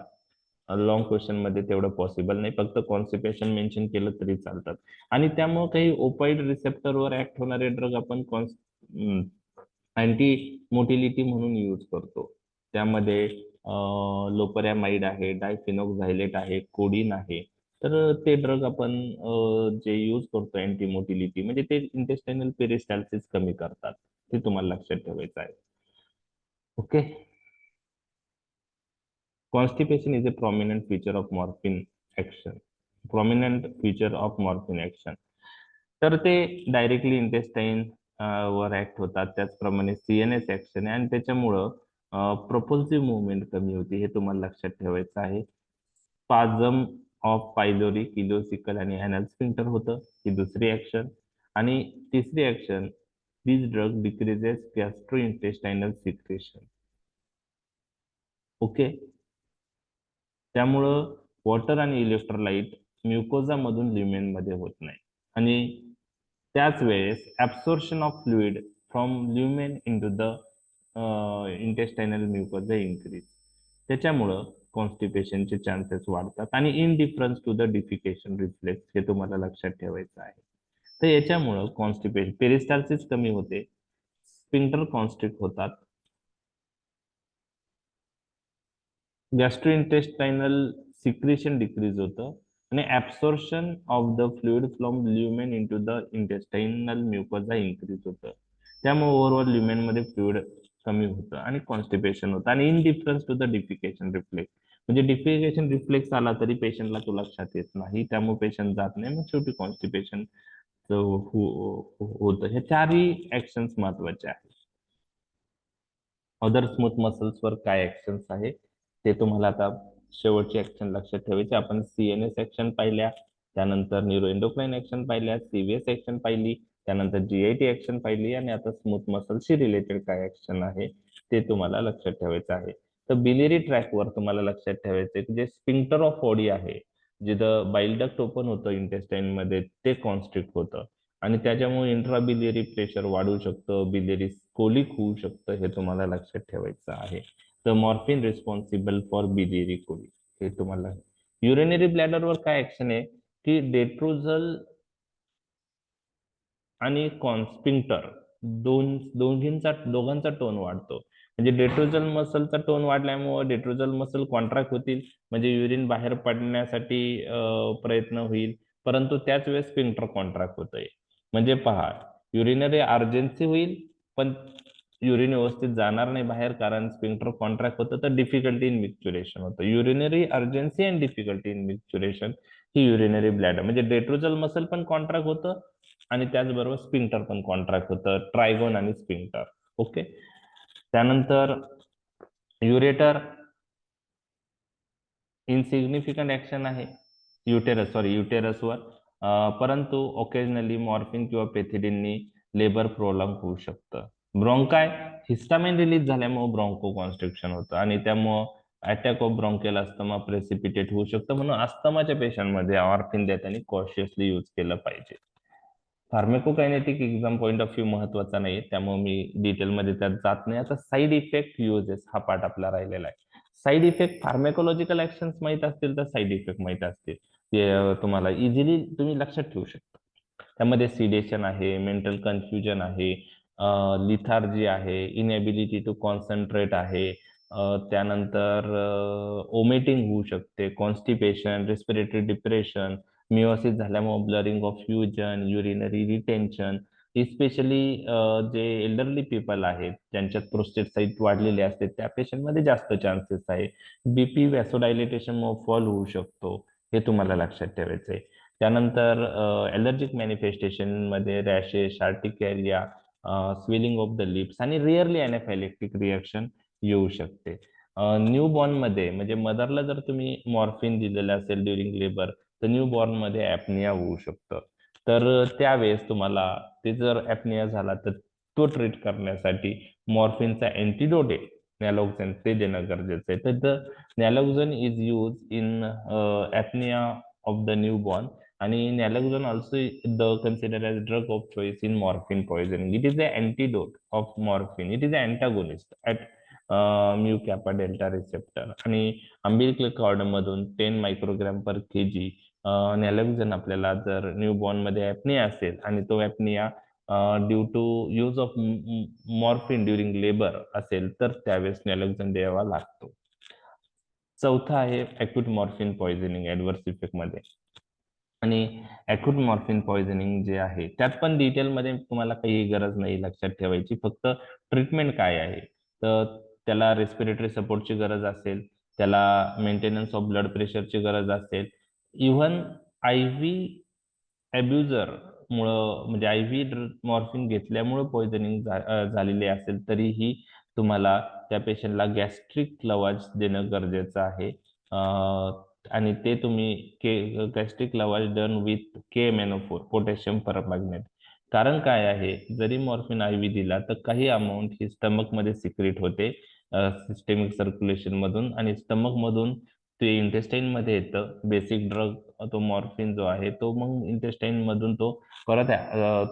लॉंग क्वेश्चन मध्ये तेवढं पॉसिबल नाही. फक्त कॉन्स्टिपेशन मेन्शन केलं तरी चालतात. आणि त्यामुळे काही ओपाइड रिसेप्टरवर ऍक्ट होणारे ड्रग आपण अँटी मोटिलिटी म्हणून यूज करतो. त्यामध्ये लोपरॅमाइड आहे, डायफिनोक्झायलेट आहे, कोडीन आहे. तर ते ड्रग आपण जे यूज करतो अँटी मोटिलिटी, म्हणजे ते इंटेस्टाइनल पेरिस्टाल्सिस कमी करतात, ते तुम्हाला लक्षात ठेवायचं आहे. Okay, constipation is a prominent feature of morphine action. Prominent feature of morphine action. तर ते डायरेक्टली इंटेस्टाईन वर ऍक्ट होतात. त्याचप्रमाणे CNS ऍक्शन आहे आणि त्याच्यामुळं प्रपोल्सिव्ह मुवमेंट कमी होते, हे तुम्हाला लक्षात ठेवायचं आहे. स्पाझम ऑफ पायलोरी, इलिओसिकल आणि अॅनल स्फिंक्टर होतं, ही दुसरी ऍक्शन. आणि तिसरी action, this drug decreases gastrointestinal secretion. Okay, त्यामुळं वॉटर आणि इलेक्ट्रोलाइट म्युकोजा मधून ल्युमेन मध्ये होत नाही. आणि त्याच वेळेस absorption of fluid from lumen into the intestinal mucosa increase. त्याच्यामुळं कॉन्स्टिपेशनचे चान्सेस वाढतात. आणि indifference to the defecation reflex, हे तुम्हाला लक्षात ठेवायचं आहे. तर याच्यामुळं कॉन्स्टिपेशन पेरिस्टाल्सिस कमी होते, स्पिंक्टर कॉन्स्ट्रिक्ट होतात, गॅस्ट्रोइंटेस्टायनल सिक्रेशन डिक्रीज होतं, आणि absorption of the fluid from lumen into the intestinal mucosa increase होतं. त्यामुळे ओव्हरऑल ल्युमेन मध्ये फ्लुइड कमी होतं आणि कॉन्स्टिपेशन होतं. आणि indifference to the defecation reflex, म्हणजे डिफिकेशन रिफ्लेक्स आला तरी पेशंटला तो लक्षात येत नाही, त्यामुळे पेशंट जात नाही, मग शेवटी कॉन्स्टिपेशन होतं. हे चारही ऍक्शन्स महत्वाचे आहेत. अदर स्मूथ मसल्स वर काय ऍक्शन्स आहे ते तुम्हाला आता शेवटची ऍक्शन लक्षात ठेवायची. आपण CNS ऍक्शन पाहिल्या, त्यानंतर न्यूरो एंडोक्राइन ऍक्शन पाहिल्या, CVS ऍक्शन पाहिली, त्यानंतर GIT ऍक्शन पाहिली, आणि आता स्मूथ मसलशी रिलेटेड काय ऍक्शन आहे ते तुम्हाला लक्षात ठेवायचं आहे. तर बिलियरी ट्रॅकवर तुम्हाला लक्षात ठेवायचं की जे स्पिंक्टर ऑफ बॉडी आहे, जिथं बाईल डक्ट ओपन होतं इंटेस्टाईन मध्ये, ते कॉन्स्ट्रिक्ट होतं आणि त्याच्यामुळे इंट्राबिलियरी प्रेशर वाढू शकतं, बिलियरी कोलिक होऊ शकतं, हे तुम्हाला लक्षात ठेवायचं आहे. तर morphine responsible for biliary colic हे तुम्हाला. युरिनरी ब्लॅडरवर काय ऍक्शन आहे की डेट्रोझल आणि कॉन्स्पिंक्टर दोघांचा टोन वाढतो. म्हणजे डेट्रोजल मसलचा टोन वाढल्यामुळे डेट्रोजल मसल कॉन्ट्रॅक्ट होतील, म्हणजे युरिन बाहेर पडण्यासाठी प्रयत्न होईल, परंतु त्याच वेळेस स्पिंक्टर कॉन्ट्रॅक्ट होतंय. म्हणजे पहा, युरिनरी अर्जन्सी होईल पण युरिन व्यवस्थित जाणार नाही बाहेर, कारण स्पिंक्टर कॉन्ट्रॅक्ट होतं, तर डिफिकल्टी इन मिक्च्युरेशन होतं. Urinary urgency and difficulty in मिक्च्युरेशन he urinary bladder, म्हणजे डेट्रोजल मसल पण कॉन्ट्रॅक्ट होतं आणि त्याचबरोबर स्पिंक्टर पण कॉन्ट्रॅक्ट होतं, ट्रायगोन आणि स्पिंक्टर. ओके. त्यानंतर युरेटर इनसिग्निफिकंट ऍक्शन आहे युटेरसवर, परंतु ओकेजनली मॉर्फिन किंवा पेथिडिननी लेबर प्रोलॉंग होऊ शकतं. ब्रॉन्काय, हिस्टामिन रिलीज झाल्यामुळे ब्रॉन्को कॉन्स्ट्रिक्शन होतं आणि त्यामुळं attack of bronchial asthma precipitate होऊ शकतं. म्हणून अस्थमाच्या पेशंटमध्ये मॉर्फिन देताना कॉशियसली यूज केलं पाहिजे. फार्मेकोकायनेटिक एक्झाम पॉईंट ऑफ व्ह्यू महत्वाचा नाही, त्यामुळे मी डिटेलमध्ये त्यात जात नाही. आता साईड इफेक्ट युजेस हा पार्ट आपला राहिलेला आहे. साईड इफेक्ट, फार्मेकोलॉजिकल ऍक्शन्स माहित असतील तर साईड इफेक्ट माहित असतील, ते तुम्हाला इझिली तुम्ही लक्षात ठेवू शकता. त्यामध्ये सिडेशन आहे, मेंटल कन्फ्युजन आहे, लिथार्जी आहे, इनएबिलिटी टू कॉन्सन्ट्रेट आहे, त्यानंतर ओमेटिंग होऊ शकते, कॉन्स्टिपेशन, रेस्पिरेटरी डिप्रेशन, मिओसिस झाल्यामुळे blurring of fusion, urinary retention, especially जे एल्डरली पीपल आहेत ज्यांच्यात प्रोस्टेट साईज वाढलेले असते त्या पेशंटमध्ये जास्त चान्सेस आहे. बीपी व्हॅसोडायलेटेशन फॉल होऊ शकतो, हे तुम्हाला लक्षात ठेवायचं आहे. त्यानंतर एलर्जिक मॅनिफेस्टेशन मध्ये rashes, urticaria, swelling of the lips आणि रिअरली अॅनाफायलेक्टिक रिएक्शन येऊ शकते. न्यू बॉर्न मध्ये, म्हणजे मदरला जर तुम्ही मॉर्फिन दिलेलं असेल ड्युरिंग लेबर, तर न्यू बॉर्न मध्ये ऍपनिया होऊ शकतं. तर त्यावेळेस तुम्हाला ते जर ऍपनिया झाला तर तो ट्रीट करण्यासाठी मॉर्फिनचा अँटीडोट आहे नॅलोक्झन, ते देणं गरजेचं आहे. तर the naloxone is use in apnoea of the new born, आणि naloxone also the consider as drug of choice in morphine poisoning. It is the antidote of morphine, it is antagonist at mu kappa delta receptor. आणि umbilical cord मधून 10 मायक्रोग्राम पर KG नॅलोक्झन आपल्याला जर newborn मध्ये ऍपनिया असेल आणि तो apnoea due to use of morphine during labour असेल तर त्यावेळेस नॅलोक्झन द्यावा लागतो. चौथा आहे acute morphine poisoning adverse effect मध्ये. आणि अॅक्यूट मॉर्फिन पॉइझनिंग जे आहे त्यात पण डिटेलमध्ये तुम्हाला काही गरज नाही लक्षात ठेवायची, फक्त ट्रीटमेंट काय आहे. तर त्याला रेस्पिरेटरी सपोर्टची गरज असेल, त्याला मेंटेनन्स ऑफ ब्लड प्रेशरची गरज असेल, इव्हन IV अब्युजर मुळे, म्हणजे IV मॉर्फिन घेतल्यामुळे पॉइझनिंग झालेली असेल तरीही तुम्हाला त्या पेशंटला गॅस्ट्रिक लवाज देणं गरजेचं आहे. आणि ते तुम्ही gastric lavage done with KMnO4 potassium permanganate. कारण काय आहे, जरी मॉर्फिन IV दिला तर काही अमाऊंट ही स्टमक मध्ये सिक्रेट होते सिस्टेमिक सर्क्युलेशन मधून, आणि स्टमक मधून ते इंटेस्टाईन मध्ये येतं. बेसिक ड्रग तो मॉर्फिन जो आहे तो मग इंटेस्टाईन मधून तो परत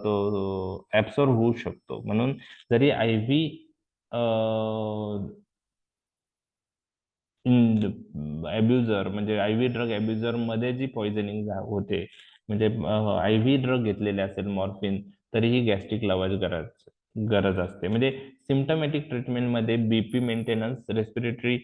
तो ऍब्सॉर्ब होऊ शकतो. म्हणून जरी IV अब्युजर, म्हणजे IV ड्रग अब्युजर मध्ये जी पॉइझनिंग होते, म्हणजे IV ड्रग घेतलेले असेल मॉर्फिन, तरीही गॅस्ट्रिक लवाज गरज असते. म्हणजे सिम्टमॅटिक ट्रीटमेंट मध्ये BP maintenance, respiratory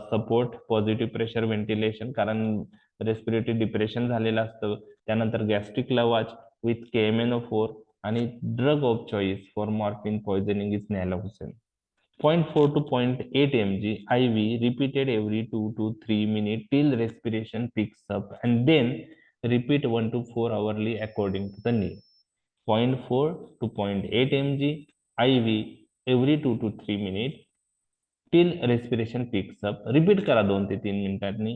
support, positive pressure ventilation, कारण रेस्पिरेटरी डिप्रेशन झालेलं असतं, त्यानंतर गॅस्ट्रिक लवाज विथ KMnO4, आणि drug of choice for morphine poisoning is naloxone. 0.4 to 0.8 mg IV repeated every 2 to 3 minutes till respiration picks up, and then repeat 1 to 4 hourly according to the need. 0.4 to 0.8 mg IV every 2 to 3 minutes till respiration picks up. Repeat करा 2 ते 3 मिनिटांनी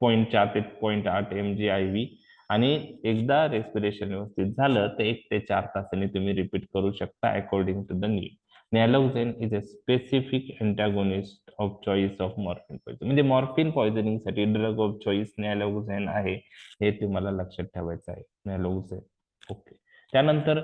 0.4 ते 0.8 mg/IV. आणि एकदा respiration व्यवस्थित झालं तर 1 ते 4 तासांनी तुम्ही रिपीट करू शकता according to the need. Naloxone is a specific antagonist of choice of morphine poison. म्हणजे मॉर्फिन पॉइझनिंग साठी ड्रग ऑफ चॉईस नॅलोक्झेन आहे, हे तुम्हाला लक्षात ठेवायचं आहे. नॅलोक्झेन. ओके. त्यानंतर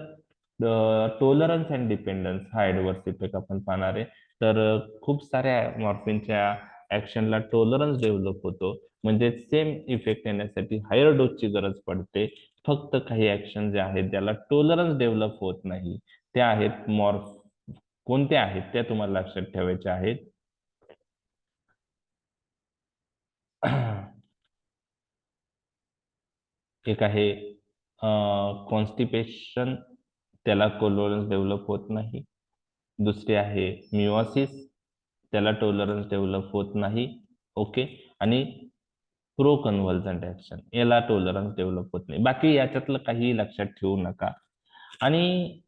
टोलरन्स अँड डिपेंडन्स हा ऍडव्हर्स इफेक्ट आपण पाहणार आहे. तर खूप साऱ्या मॉर्फिनच्या ऍक्शनला टोलरन्स डेव्हलप होतो, म्हणजे सेम इफेक्ट येण्यासाठी हायर डोसची गरज पडते. फक्त काही ऍक्शन जे आहेत ज्याला टोलरन्स डेव्हलप होत नाही, त्या आहेत कोणत्या आहेत त्या तुम्हाला लक्षात ठेवायच्या आहेत. एक आहे कॉन्स्टिपेशन, त्याला टोलरन्स डेव्हलप होत नाही. दुसरी आहे मिओसिस, त्याला टोलरन्स डेव्हलप होत नाही. ओके. आणि प्रो कन्व्हर्जंट ऍक्शन, याला टोलरन्स डेव्हलप होत नाही. बाकी याच्यातलं काही लक्षात ठेवू नका. आणि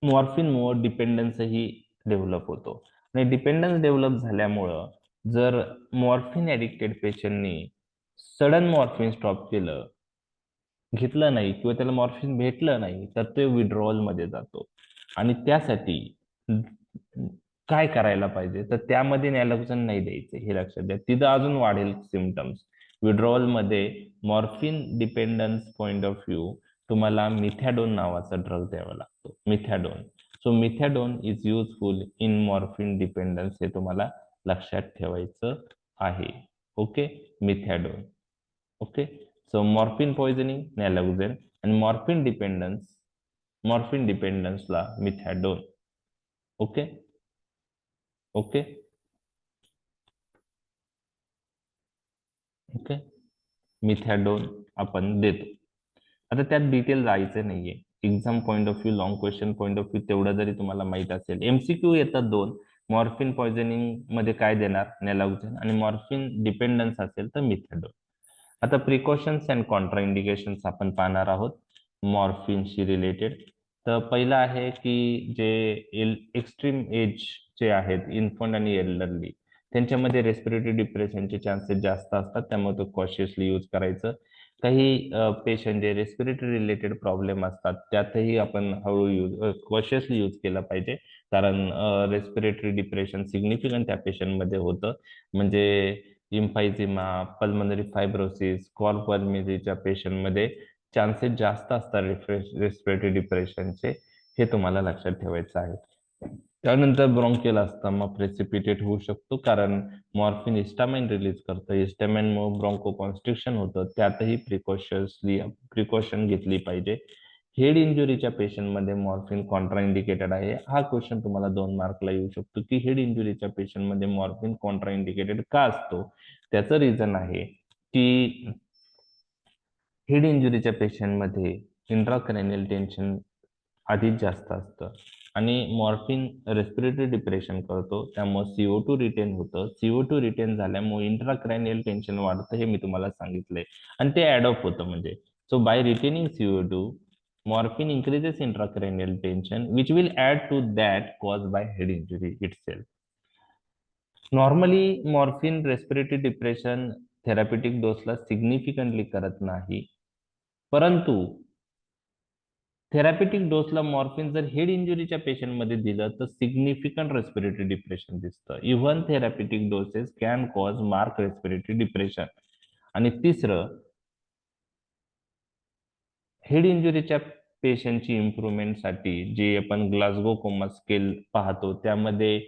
मॉर्फिनमुळे डिपेंडन्सही डेव्हलप होतो. आणि डिपेंडन्स डेव्हलप झाल्यामुळं जर मॉर्फिन ऍडिक्टेड पेशंटनी सडन मॉर्फिन स्टॉप केलं, घेतलं नाही किंवा त्याला मॉर्फिन भेटलं नाही, तर ते विड्रॉवल मध्ये जातो. आणि त्यासाठी काय करायला पाहिजे, तर त्यामध्ये नॅलोक्झेन नाही द्यायचे, हे लक्षात द्या. तिथं अजून वाढेल सिमटम्स. विड्रॉवल मध्ये morphine dependence point of view तुम्हाला मिथॅडोन नावाचा ड्रग द्यावा लागतो. Methadone. So methadone is useful in morphine dependence, हे तुम्हाला लक्षात ठेवायचं आहे. Okay. Methadone. Okay. So morphine poisoning naloxone, आणि मॉर्फिन डिपेंडन्सला methadone. Okay. Okay. Okay. Methadone आपण देतो. आता त्यात डिटेल जायचं नाहीये. Exam point of view, long question point of view तेवढं जरी तुम्हाला माहित असेल. एमसीक्यू येतात 2. मॉर्फिन पॉइझनिंग मध्ये काय देणार, नॅलोक्झेन, आणि मॉर्फिन डिपेंडन्स असेल तर मिथॅडोन. आता प्रिकॉशन्स अँड कॉन्ट्रा इंडिकेशन्स आपण पाहणार आहोत मॉर्फिनशी रिलेटेड. तर पहिलं आहे की जे एक्स्ट्रीम एज जे आहेत, इन्फंट आणि एल्डरली, त्यांच्यामध्ये रेस्पिरेटरी डिप्रेशनचे चान्सेस जास्त असतात, त्यामुळे तो कॉशियसली यूज करायचं. काही पेशंट जे रेस्पिरेटरी रिलेटेड प्रॉब्लेम असतात, त्यातही आपण कॉशियसली यूज केला पाहिजे. कारण रेस्पिरेटरी डिप्रेशन सिग्निफिकंट त्या पेशंटमध्ये होतं. म्हणजे इम्फायझिमा, पल्मनरी फायब्रोसिस, कॉर्परमिजीच्या पेशंटमध्ये चान्सेस जास्त असतात रेस्पिरेटरी डिप्रेशनचे, हे तुम्हाला लक्षात ठेवायचं आहे. त्यानंतर ब्रॉन्कियल अस्थमा प्रेसिपिटेट होऊ शकतो, कारण मॉर्फिन हिस्टामाइन रिलीज करतं. हिस्टामाइनमुळे ब्रॉन्को कॉन्स्ट्रिक्शन होतं, त्यातही प्रिकॉशन घेतली पाहिजे. हेड इंजुरीच्या पेशंटमध्ये मॉर्फिन कॉन्ट्रा इंडिकेटेड आहे. हा क्वेश्चन तुम्हाला 2 मार्कला येऊ शकतो की हेड इंजुरीच्या पेशंटमध्ये मॉर्फिन कॉन्ट्रा इंडिकेटेड का असतो. त्याचं रिझन आहे की हेड इंजुरीच्या पेशंटमध्ये इंट्राक्रॅनियल टेन्शन आधीच जास्त असतं, आणि मॉर्फिन रेस्पिरेटरी डिप्रेशन करतो, त्यामुळे CO2 रिटेन होतं. CO2 रिटेन झाल्यामुळे इंट्राक्रॅनियल टेन्शन वाढतं, हे मी तुम्हाला सांगितलंय, आणि ते ऍडॉप होतं. म्हणजे so by retaining CO2, morphine increases intracranial tension which will add to that caused by head injury itself. Normally morphine respiratory depression therapeutic डोसला सिग्निफिकंटली करत नाही, परंतु थेरापेटिक डोसला मॉर्फिन जर हेड इंजुरीच्या पेशंटमध्ये दिलं तर सिग्निफिकंट रेस्पिरेटरी डिप्रेशन दिसतं. Even therapeutic doses can cause mark respiratory depression. आणि तिसरं, हेड इंजुरीच्या पेशंटची इम्प्रुव्हमेंटसाठी जे आपण ग्लासगो कोमा स्केल पाहतो, त्यामध्ये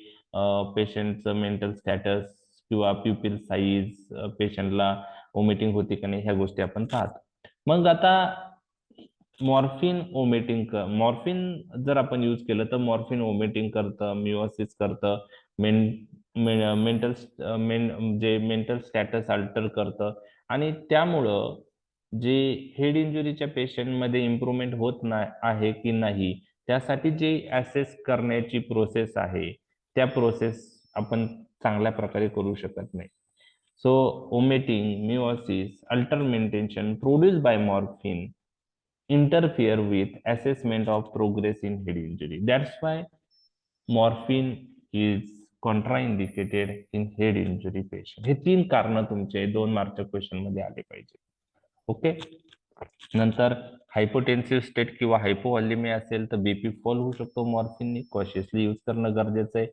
पेशंटचं मेंटल स्टॅटस किंवा प्युपिल साईज, पेशंटला वॉमिटिंग होते का नाही, ह्या गोष्टी आपण पाहतो. मग आता मॉर्फिन जर आपण यूज केलं तर मॉर्फिन वॉमिटिंग करतं, मिओसिस करतं, मेंटल जे मेंटल स्टॅटस अल्टर करतं, आणि त्यामुळं जे हेड इंजुरीच्या पेशंटमध्ये इम्प्रुव्हमेंट होत आहे की नाही, त्यासाठी जे ऍसेस करण्याची प्रोसेस आहे, त्या प्रोसेस आपण चांगल्या प्रकारे करू शकत नाही. So vomiting, miosis, alter mentation produce by morphine interfere with assessment of progress in head injury. That's why morphine is contraindicated in head injury patient. हे 3 कारण तुमचे 2 मार्कच्या क्वेश्चन मध्ये आले पाहिजे. ओके. नंतर हायपोटेन्सिव्ह स्टेट किंवा हायपोव्हॉल्युमिया असेल तर बीपी फॉल होऊ शकतो मॉर्फिनने, कॉशियसली यूज करणं गरजेचं आहे.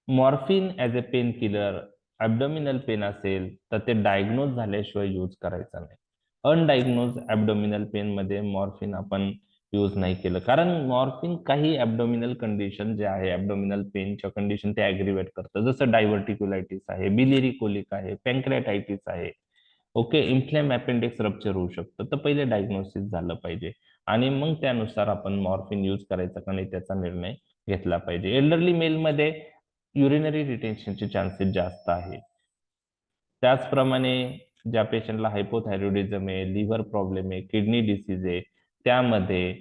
Morphine as a pain killer abdominal pain असेल तर ते डायग्नोज झाल्याशिवाय यूज करायचं नाही. अनडायग्नोज ऍब्डोमिनल पेन मध्ये मॉर्फिन आपण यूज नाही केलं, कारण मॉर्फिन काही ऍब्डोमिनल कंडिशन जे आहे ऍब्डोमिनल पेनच्या कंडिशन ते ऍग्रिवेट करतं, जसं डायव्हर्टिक्युलायटिस आहे, बिलिरी कोलिक आहे, पॅन्क्रियाटायटिस आहे. ओके. इन्फ्लेम अपेंडिक्स रप्चर होऊ शकतं, तर पहिले डायग्नोसिस झालं पाहिजे आणि मग त्यानुसार आपण मॉर्फिन यूज करायचा का नाही त्याचा निर्णय घेतला पाहिजे. एल्डरली मेलमध्ये युरिनरी रिटेन्शनचे चान्सेस जास्त आहे. त्याचप्रमाणे ज्या पेशंटला हायपोथायरॉइडिझम आहे, लिव्हर प्रॉब्लेम आहे, किडनी डिसीज आहे, त्यामध्ये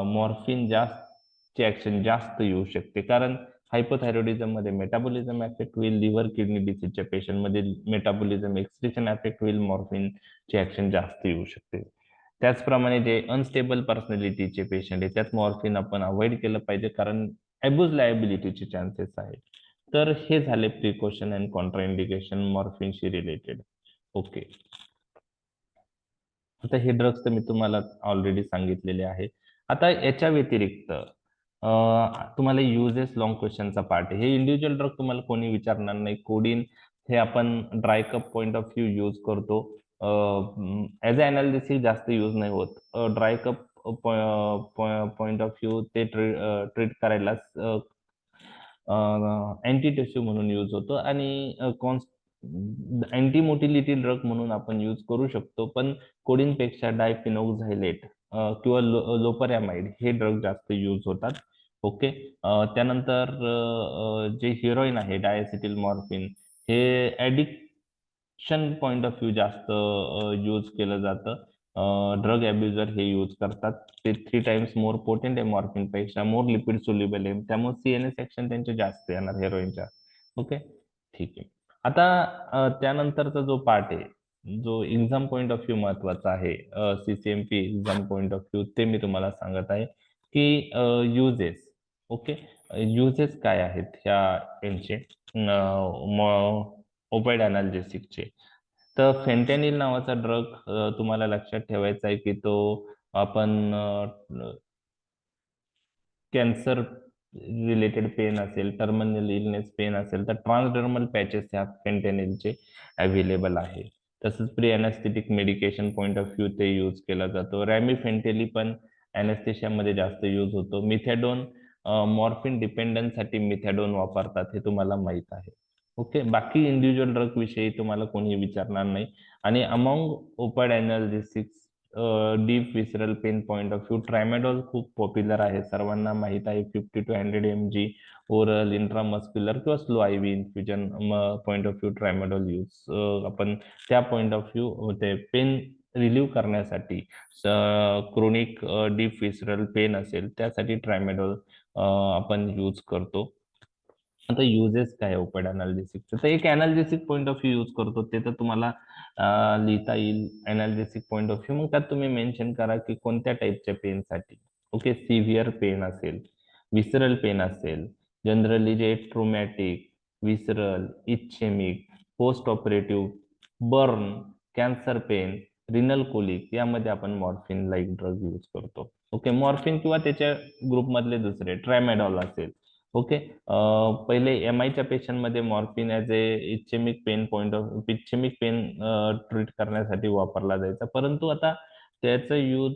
मॉर्फिन जास्तची ऍक्शन जास्त येऊ शकते, कारण हायपोथायरॉइडिझम मध्ये मेटाबॉलिझम ऍफेक्ट होईल, लिव्हर किडनी डिसीजच्या पेशंट मध्ये मेटाबॉलिझम एक्सक्रिशन ऍफेक्ट होईल, मॉर्फिनची ऍक्शन जास्त येऊ शकते. त्याचप्रमाणे जे अनस्टेबल पर्सनॅलिटीचे पेशंट आहे त्यात मॉर्फिन आपण अवॉइड केलं पाहिजे, कारण अब्यूज लायबिलिटीचे चान्सेस आहेत. तर हे झाले प्रिकॉशन अँड कॉन्ट्राइंडिकेशन मॉर्फिनशी रिलेटेड. ओके. आता हे ड्रग्स तर मी तुम्हाला ऑलरेडी सांगितलेले आहे. आता याच्या व्यतिरिक्त तुम्हाला युजेस लॉंग क्वेश्चनचा पार्ट आहे. हे इंडिव्हिज्युअल ड्रग तुम्हाला कोणी विचारणार नाही. कोडिन हे आपण dry cup point of view use करतो. ऍज अ अनालिसिस जास्त यूज नाही होत. Dry cup point of view ते ट्रीट करायला अँटीटेसिव्ह म्हणून यूज होतो आणि अँटी मोटिलिटी ड्रग म्हणून आपण यूज करू शकतो, पण कोडिनपेक्षा डायफिनोक्झाइलेट किंवा लोपरॅमाइड हे ड्रग जास्त यूज होतात. ओके. त्यानंतर जे हिरोईन आहे डायसिटिल मॉर्फिन हे ऍडिक्शन पॉइंट ऑफ व्ह्यू जास्त यूज केलं जातं. ड्रग अब्युजर हे यूज करतात. ते 3 टाइम्स मोर पोटेंट आहे मॉर्फिन पेक्षा, मोर लिपिड सोल्युबल आहे, त्यामुळे सीएनएस ऍक्शन त्यांचे जास्त येणार हेरोईनच्या. ओके. ठीक आहे. आता त्यानंतरचा जो पार्ट आहे जो एक्झाम पॉइंट ऑफ व्ह्यू महत्वाचा आहे, CCMP exam point of view, ते मी तुम्हाला सांगत आहे की युजेस. ओके. युजेस काय आहेत ह्या यांचे ओपाइड अनाल्जेसिकचे. तर फेंटॅनिल नावाचा ड्रग तुम्हाला लक्षात ठेवायचा आहे की तो आपण कॅन्सर रिलेटेड पेन असेल, टर्मिनल इलनेस पेन असेल तर ट्रान्सडर्मल पॅचेस ह्या फेंटॅनिलचे अवेलेबल आहे. तसंच pre anaesthetic medication point of view ते यूज केला जातो. रॅमिफेंटेली पण मध्ये जास्त यूज होतो. मिथॅडोन मॉर्फिन डिपेंडन्ससाठी मिथॅडोन वापरतात, हे तुम्हाला माहित आहे. ओके. बाकी इंडिव्हिज्युअल ड्रग विषयी तुम्हाला कोणी विचारणार नाही. आणि among ओपाइड अनाल्जेसिक्स deep visceral pen point of view ट्रायमॅडॉल खूप पॉप्युलर आहे, सर्वांना माहित आहे. 50 to 100 mg ओरल इंट्रामस्क्युलर किंवा slow I V infusion point of view tramadol use आपण त्या पॉइंट ऑफ व्ह्यू ते पेन रिलीव्ह करण्यासाठी, क्रोनिक डीप विसरल पेन असेल त्यासाठी ट्रायमॅडॉल आपण यूज करतो. आता युजेस काय ओपाइड अनाल्जेसिकचं, तर एक अनाल्जेसिक पॉइंट ऑफ व्ह्यू यूज करतो, ते तर तुम्हाला लिहिता येईल. अनाल्जेसिक पॉइंट ऑफ व्ह्यू मग त्यात तुम्ही मेन्शन करा की कोणत्या टाईपच्या पेनसाठी. ओके. सिव्हिअर पेन असेल, विसरल पेन असेल, जनरली जे traumatic, visceral, ischemic, post operative, burn, cancer pain, renal colic, यामध्ये आपण मॉर्फिन लाईक ड्रग यूज करतो. ओके. मॉर्फिन किंवा त्याच्या ग्रुपमधले दुसरे ट्रायमॅडॉल असेल. ओके. पहिले एम आयच्या पेशंटमध्ये morphine as a ischemic pain point of ischemic pain treat करण्यासाठी वापरला जायचा, परंतु आता त्याचा यूज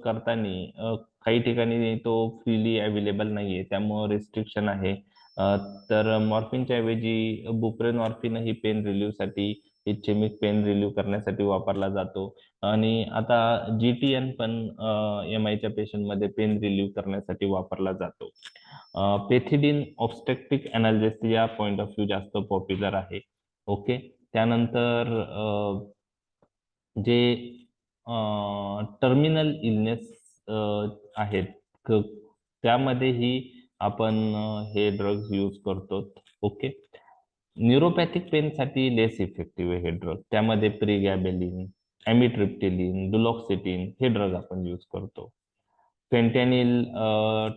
करताना काही ठिकाणी तो फ्रीली अवेलेबल नाहीये, त्यामुळे रिस्ट्रिक्शन आहे. तर मॉर्फिनच्या ऐवजी बुप्रेनॉर्फिन ही पेन रिलीव्ह साठी, इच्छेमिक पेन रिलीव्ह करण्यासाठी वापरला जातो. आणि आता जीटीएन पण एम आयच्या पेशंटमध्ये पेन रिलीव्ह करण्यासाठी वापरला जातो. Pethidine obstetric analgesia point of view जास्त पॉप्युलर आहे. ओके. त्यानंतर जे टर्मिनल इलनेस आहेत त्यामध्येही आपण हे ड्रग्ज यूज करतो. ओके. न्यूरोपॅथिक पेनसाठी लेस इफेक्टिव्ह आहे हे ड्रग, त्यामध्ये प्रिगॅबेलिन, ॲमिट्रिप्टिलिन, दुलॉक्सिटिन हे ड्रग आपण यूज करतो. फेंटॅनिल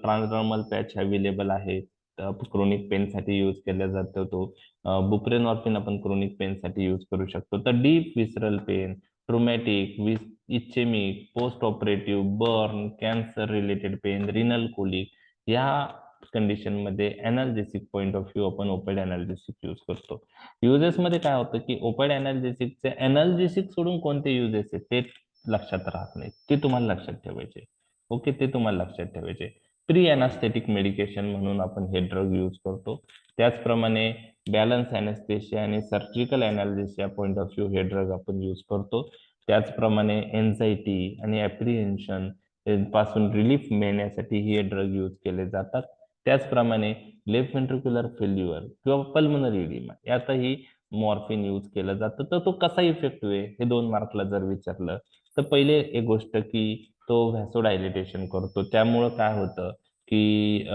ट्रान्सडर्मल पॅच अवेलेबल आहे, क्रोनिक पेनसाठी यूज केला जातो तो. बुप्रेनॉर्फिन आपण क्रोनिक पेनसाठी यूज करू शकतो. तर deep visceral pain, traumatic, ischemic, post operative, burn, cancer related pain, renal colic या कंडिशन मध्ये अनाल्जेसिक पॉईंट ऑफ व्ह्यू आपण ओपाइड अनाल्जेसिक यूज करतो. युजेस मध्ये काय होतं की ओपाइड अनाल्जेसिकचे अनाल्जेसिक सोडून कोणते युजेस आहेत ते लक्षात राहत नाही, ते तुम्हाला लक्षात ठेवायचे. ओके, ते तुम्हाला लक्षात ठेवायचे. प्री अनास्थेटिक मेडिकेशन म्हणून आपण हे ड्रग यूज करतो. त्याचप्रमाणे बॅलन्स अॅनेस्थेशिया आणि सर्जिकल अनाल्जेसिया पॉईंट ऑफ व्ह्यू हे ड्रग आपण यूज करतो. त्याचप्रमाणे एन्झायटी आणि ॲप्रिहेन्शन पासून रिलीफ मिळण्यासाठी हे ड्रग यूज केले जातात. त्याचप्रमाणे लेफ्ट व्हेंट्रिक्युलर फेल्युअर किंवा पल्मनरी इडिमा यातही मॉर्फिन यूज केलं जातं. तर तो कसा इफेक्टिव्ह आहे हे 2 मार्कला जर विचारलं तर पहिले एक गोष्ट की तो व्हॅसोडायलेटेशन करतो. त्यामुळं काय होतं की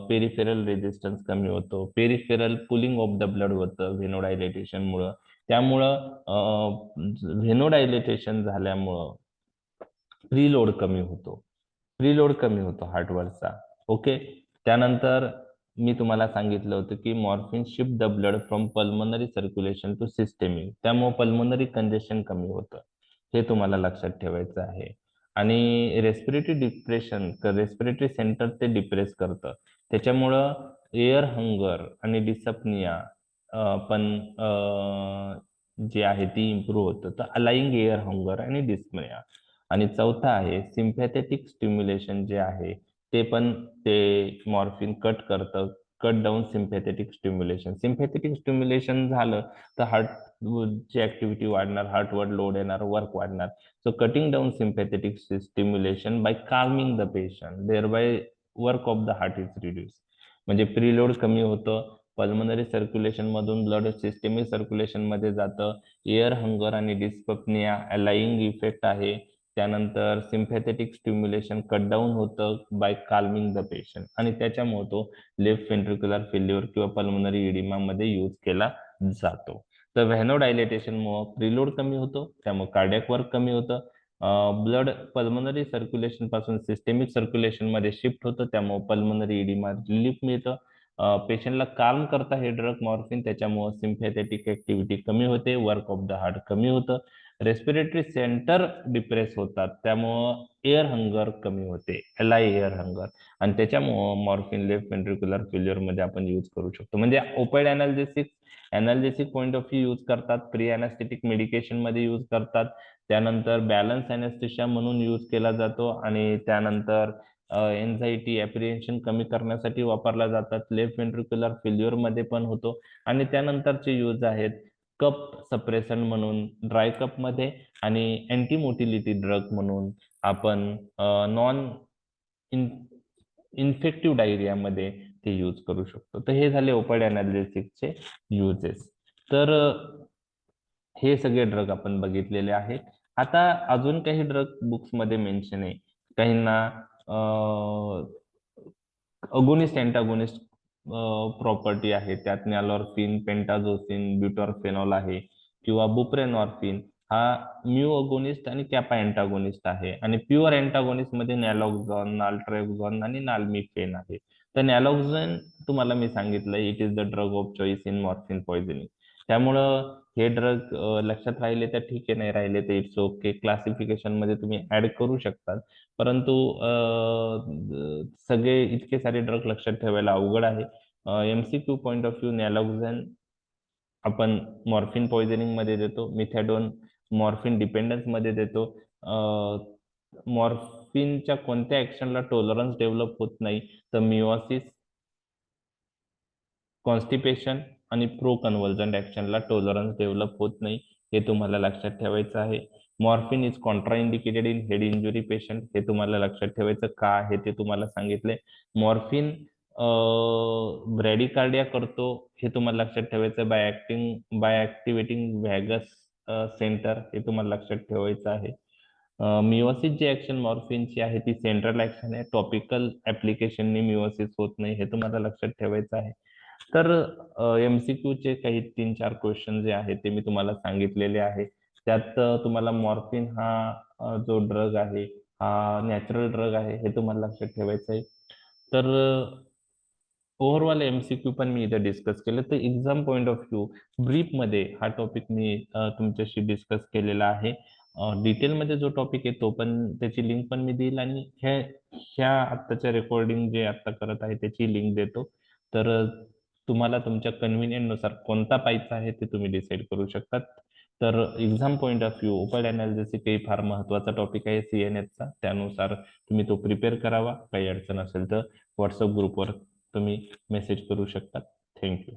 पेरिफेरल रेजिस्टन्स कमी होतो, peripheral pulling of the blood होतं व्हेनोडायलेटेशनमुळं. त्यामुळं व्हेनोडायलेटेशन झाल्यामुळं प्रीलोड कमी होतो, प्रीलोड कमी होतो हार्टवरचा. ओके. त्यानंतर मी तुम्हाला सांगितलं होतं की morphine shift the blood from pulmonary circulation to systemic, त्यामुळे पल्मनरी कंजेशन कमी होतं, हे तुम्हाला लक्षात ठेवायचं आहे. आणि रेस्पिरेटरी डिप्रेशन, रेस्पिरेटरी सेंटर ते डिप्रेस करतं, त्याच्यामुळं एअर हंगर आणि डिसपनिया पण जे आहे ती इम्प्रूव्ह होतं. तर अलाइंग एअर हंगर आणि डिस्पनिया. आणि चौथा आहे सिम्पॅथेटिक स्टिम्युलेशन जे आहे ते पण ते मॉर्फिन कट करतं, cut down sympathetic stimulation. Sympathetic stimulation झालं तर हार्ट ची ऍक्टिव्हिटी वाढणार, हार्टवर लोड येणार, वर्क वाढणार. So cutting down sympathetic stimulation by calming the patient, thereby work of the heart is reduce. म्हणजे प्रीलोड कमी होतं, पल्मनरी सर्क्युलेशन मधून ब्लड सिस्टेमिक सर्क्युलेशन मध्ये जातं, एअर हंगर आणि डिस्पप्निया अलाइंग इफेक्ट आहे. त्यानंतर सिम्पॅथेटिक स्टिम्युलेशन कट डाऊन होतं बाय काल्मिंग द पेशंट, आणि त्याच्यामुळे तो लेफ्ट व्हेंट्रिक्युलर फेल्युअर किंवा पल्मनरी इडिमा मध्ये यूज केला जातो. तर व्हॅनोडायलेटेशनमुळे प्रीलोड कमी होतो, त्यामुळे कार्डियक वर्क कमी होतं, ब्लड पल्मनरी सर्क्युलेशन पासून सिस्टेमिक सर्क्युलेशन मध्ये शिफ्ट होतं, त्यामुळे पल्मनरी इडिमा रिलीफ मिळतं. पेशंटला काम करता हे ड्रग मॉर्फिन, त्याच्यामुळे सिम्पॅथेटिक ऍक्टिव्हिटी कमी होते, वर्क ऑफ द हार्ट कमी होतं, रेस्पिरेटरी सेंटर डिप्रेस होतात, त्यामुळं एअर हंगर कमी होते, एअर हंगर, आणि त्याच्यामुळं मॉर्फिन लेफ्ट व्हेंट्रिक्युलर फेल्युअर मध्ये आपण यूज करू शकतो. म्हणजे opioid analgesic point of view use करतात, प्री अनास्थेटिक मेडिकेशन मध्ये यूज करतात, त्यानंतर बॅलन्स अनेस्थेशिया म्हणून यूज केला जातो, आणि त्यानंतर एन्झायटी ऍप्रिहेन्शन कमी करण्यासाठी वापरला जातात, लेफ्ट व्हेंट्रिक्युलर फेल्युअर मध्ये पण होतो. आणि त्यानंतरचे यूज आहेत कप सप्रेशन म्हणून ड्राय कप मध्ये, आणि अँटी मोटिलिटी ड्रग म्हणून आपण नॉन इन्फेक्टिव्ह डायरिया मध्ये ते यूज करू शकतो. तर हे झाले ओपाइड अनाल्जेसिकचे युजेस. तर हे सगळे ड्रग आपण बघितलेले आहेत. आता अजून काही ड्रग बुक्स मध्ये मेन्शन आहे. काहींना अगोनिस्ट अँटागोनिस्ट प्रॉपर्टी आहे, त्यात नॅलॉर्फिन, पेंटाझोसिन, ब्युटॉरफेनॉल आहे, किंवा बुप्रेनॉर्फिन हा म्यू अगोनिस्ट आणि कॅपा अँटागोनिस्ट आहे, आणि प्युअर अँटागोनिस्ट मध्ये नॅलोक्झॉन, नाल्ट्रेक्झॉन आणि नाल्मिफेन आहे. तर नॅलोक्झॉन तुम्हाला मी सांगितलं it is the drug of choice in morphine poisoning. त्यामुळं हे ड्रग लक्षात राहिले तर ठीक आहे, नाही राहिले तर इट्स ओके, क्लासिफिकेशन मध्ये तुम्ही ऍड करू शकता. परंतु सगळे इतके सारे ड्रग लक्षात ठेवायला अवघड आहे. एमसीक्यू पॉईंट ऑफ व्ह्यू नॅलोक्झॅन आपण मॉर्फिन पॉइझनिंग मध्ये देतो, मिथॅडोन मॉर्फिन डिपेंडन्स मध्ये देतो. मॉर्फिनच्या कोणत्या ऍक्शनला टॉलरन्स डेव्हलप होत नाही, तर मिओसिस, कॉन्स्टिपेशन आणि प्रो कन्व्हर्जंट ऍक्शनला टॉलरन्स डेव्हलप होत नाही, हे तुम्हाला लक्षात ठेवायचं आहे. Morphine is contraindicated in head injury patient, हे तुम्हाला लक्षात ठेवायचं का आहे ते तुम्हाला सांगितले. मॉर्फिन ब्रॅडिकार्डिया करतो, हे तुम्हाला लक्षात ठेवायचं बाय ऍक्टिव्हेटिंग व्हॅगस सेंटर, हे तुम्हाला लक्षात ठेवायचं आहे. मिओसिस जी ऍक्शन मॉर्फिनची आहे ती सेंट्रल ऍक्शन आहे, टॉपिकल ऍप्लिकेशनने मिओसिस होत नाही, हे तुम्हाला लक्षात ठेवायचं आहे. तर एमसीक्यू चे काही 3-4 क्वेश्चन जे आहेत ते मी तुम्हाला सांगितलेले आहे. त्यात तुम्हाला मॉर्फिन हा जो ड्रग आहे हा नॅचरल ड्रग आहे हे तुम्हाला लक्षात ठेवायचं आहे. तर ओव्हरऑल एमसीक्यू पण मी इथे डिस्कस केले. तर एक्झाम पॉईंट ऑफ व्ह्यू ब्रीफमध्ये हा टॉपिक मी तुमच्याशी डिस्कस केलेला आहे. डिटेलमध्ये जो टॉपिक आहे तो पण त्याची लिंक पण मी देईल आणि ह्या आत्ताच्या रेकॉर्डिंग जे आत्ता करत आहे त्याची लिंक देतो. तर तुम्हाला तुमच्या कन्व्हिनियंटनुसार कोणता पाहायचा आहे ते तुम्ही डिसाईड करू शकतात. तर exam point of view open analysis काही फार महत्त्वाचा टॉपिक आहे CNFचा. त्यानुसार तुम्ही तो प्रिपेअर करावा. काही अडचण असेल तर व्हॉट्सअप ग्रुपवर तुम्ही मेसेज करू शकता. थँक्यू.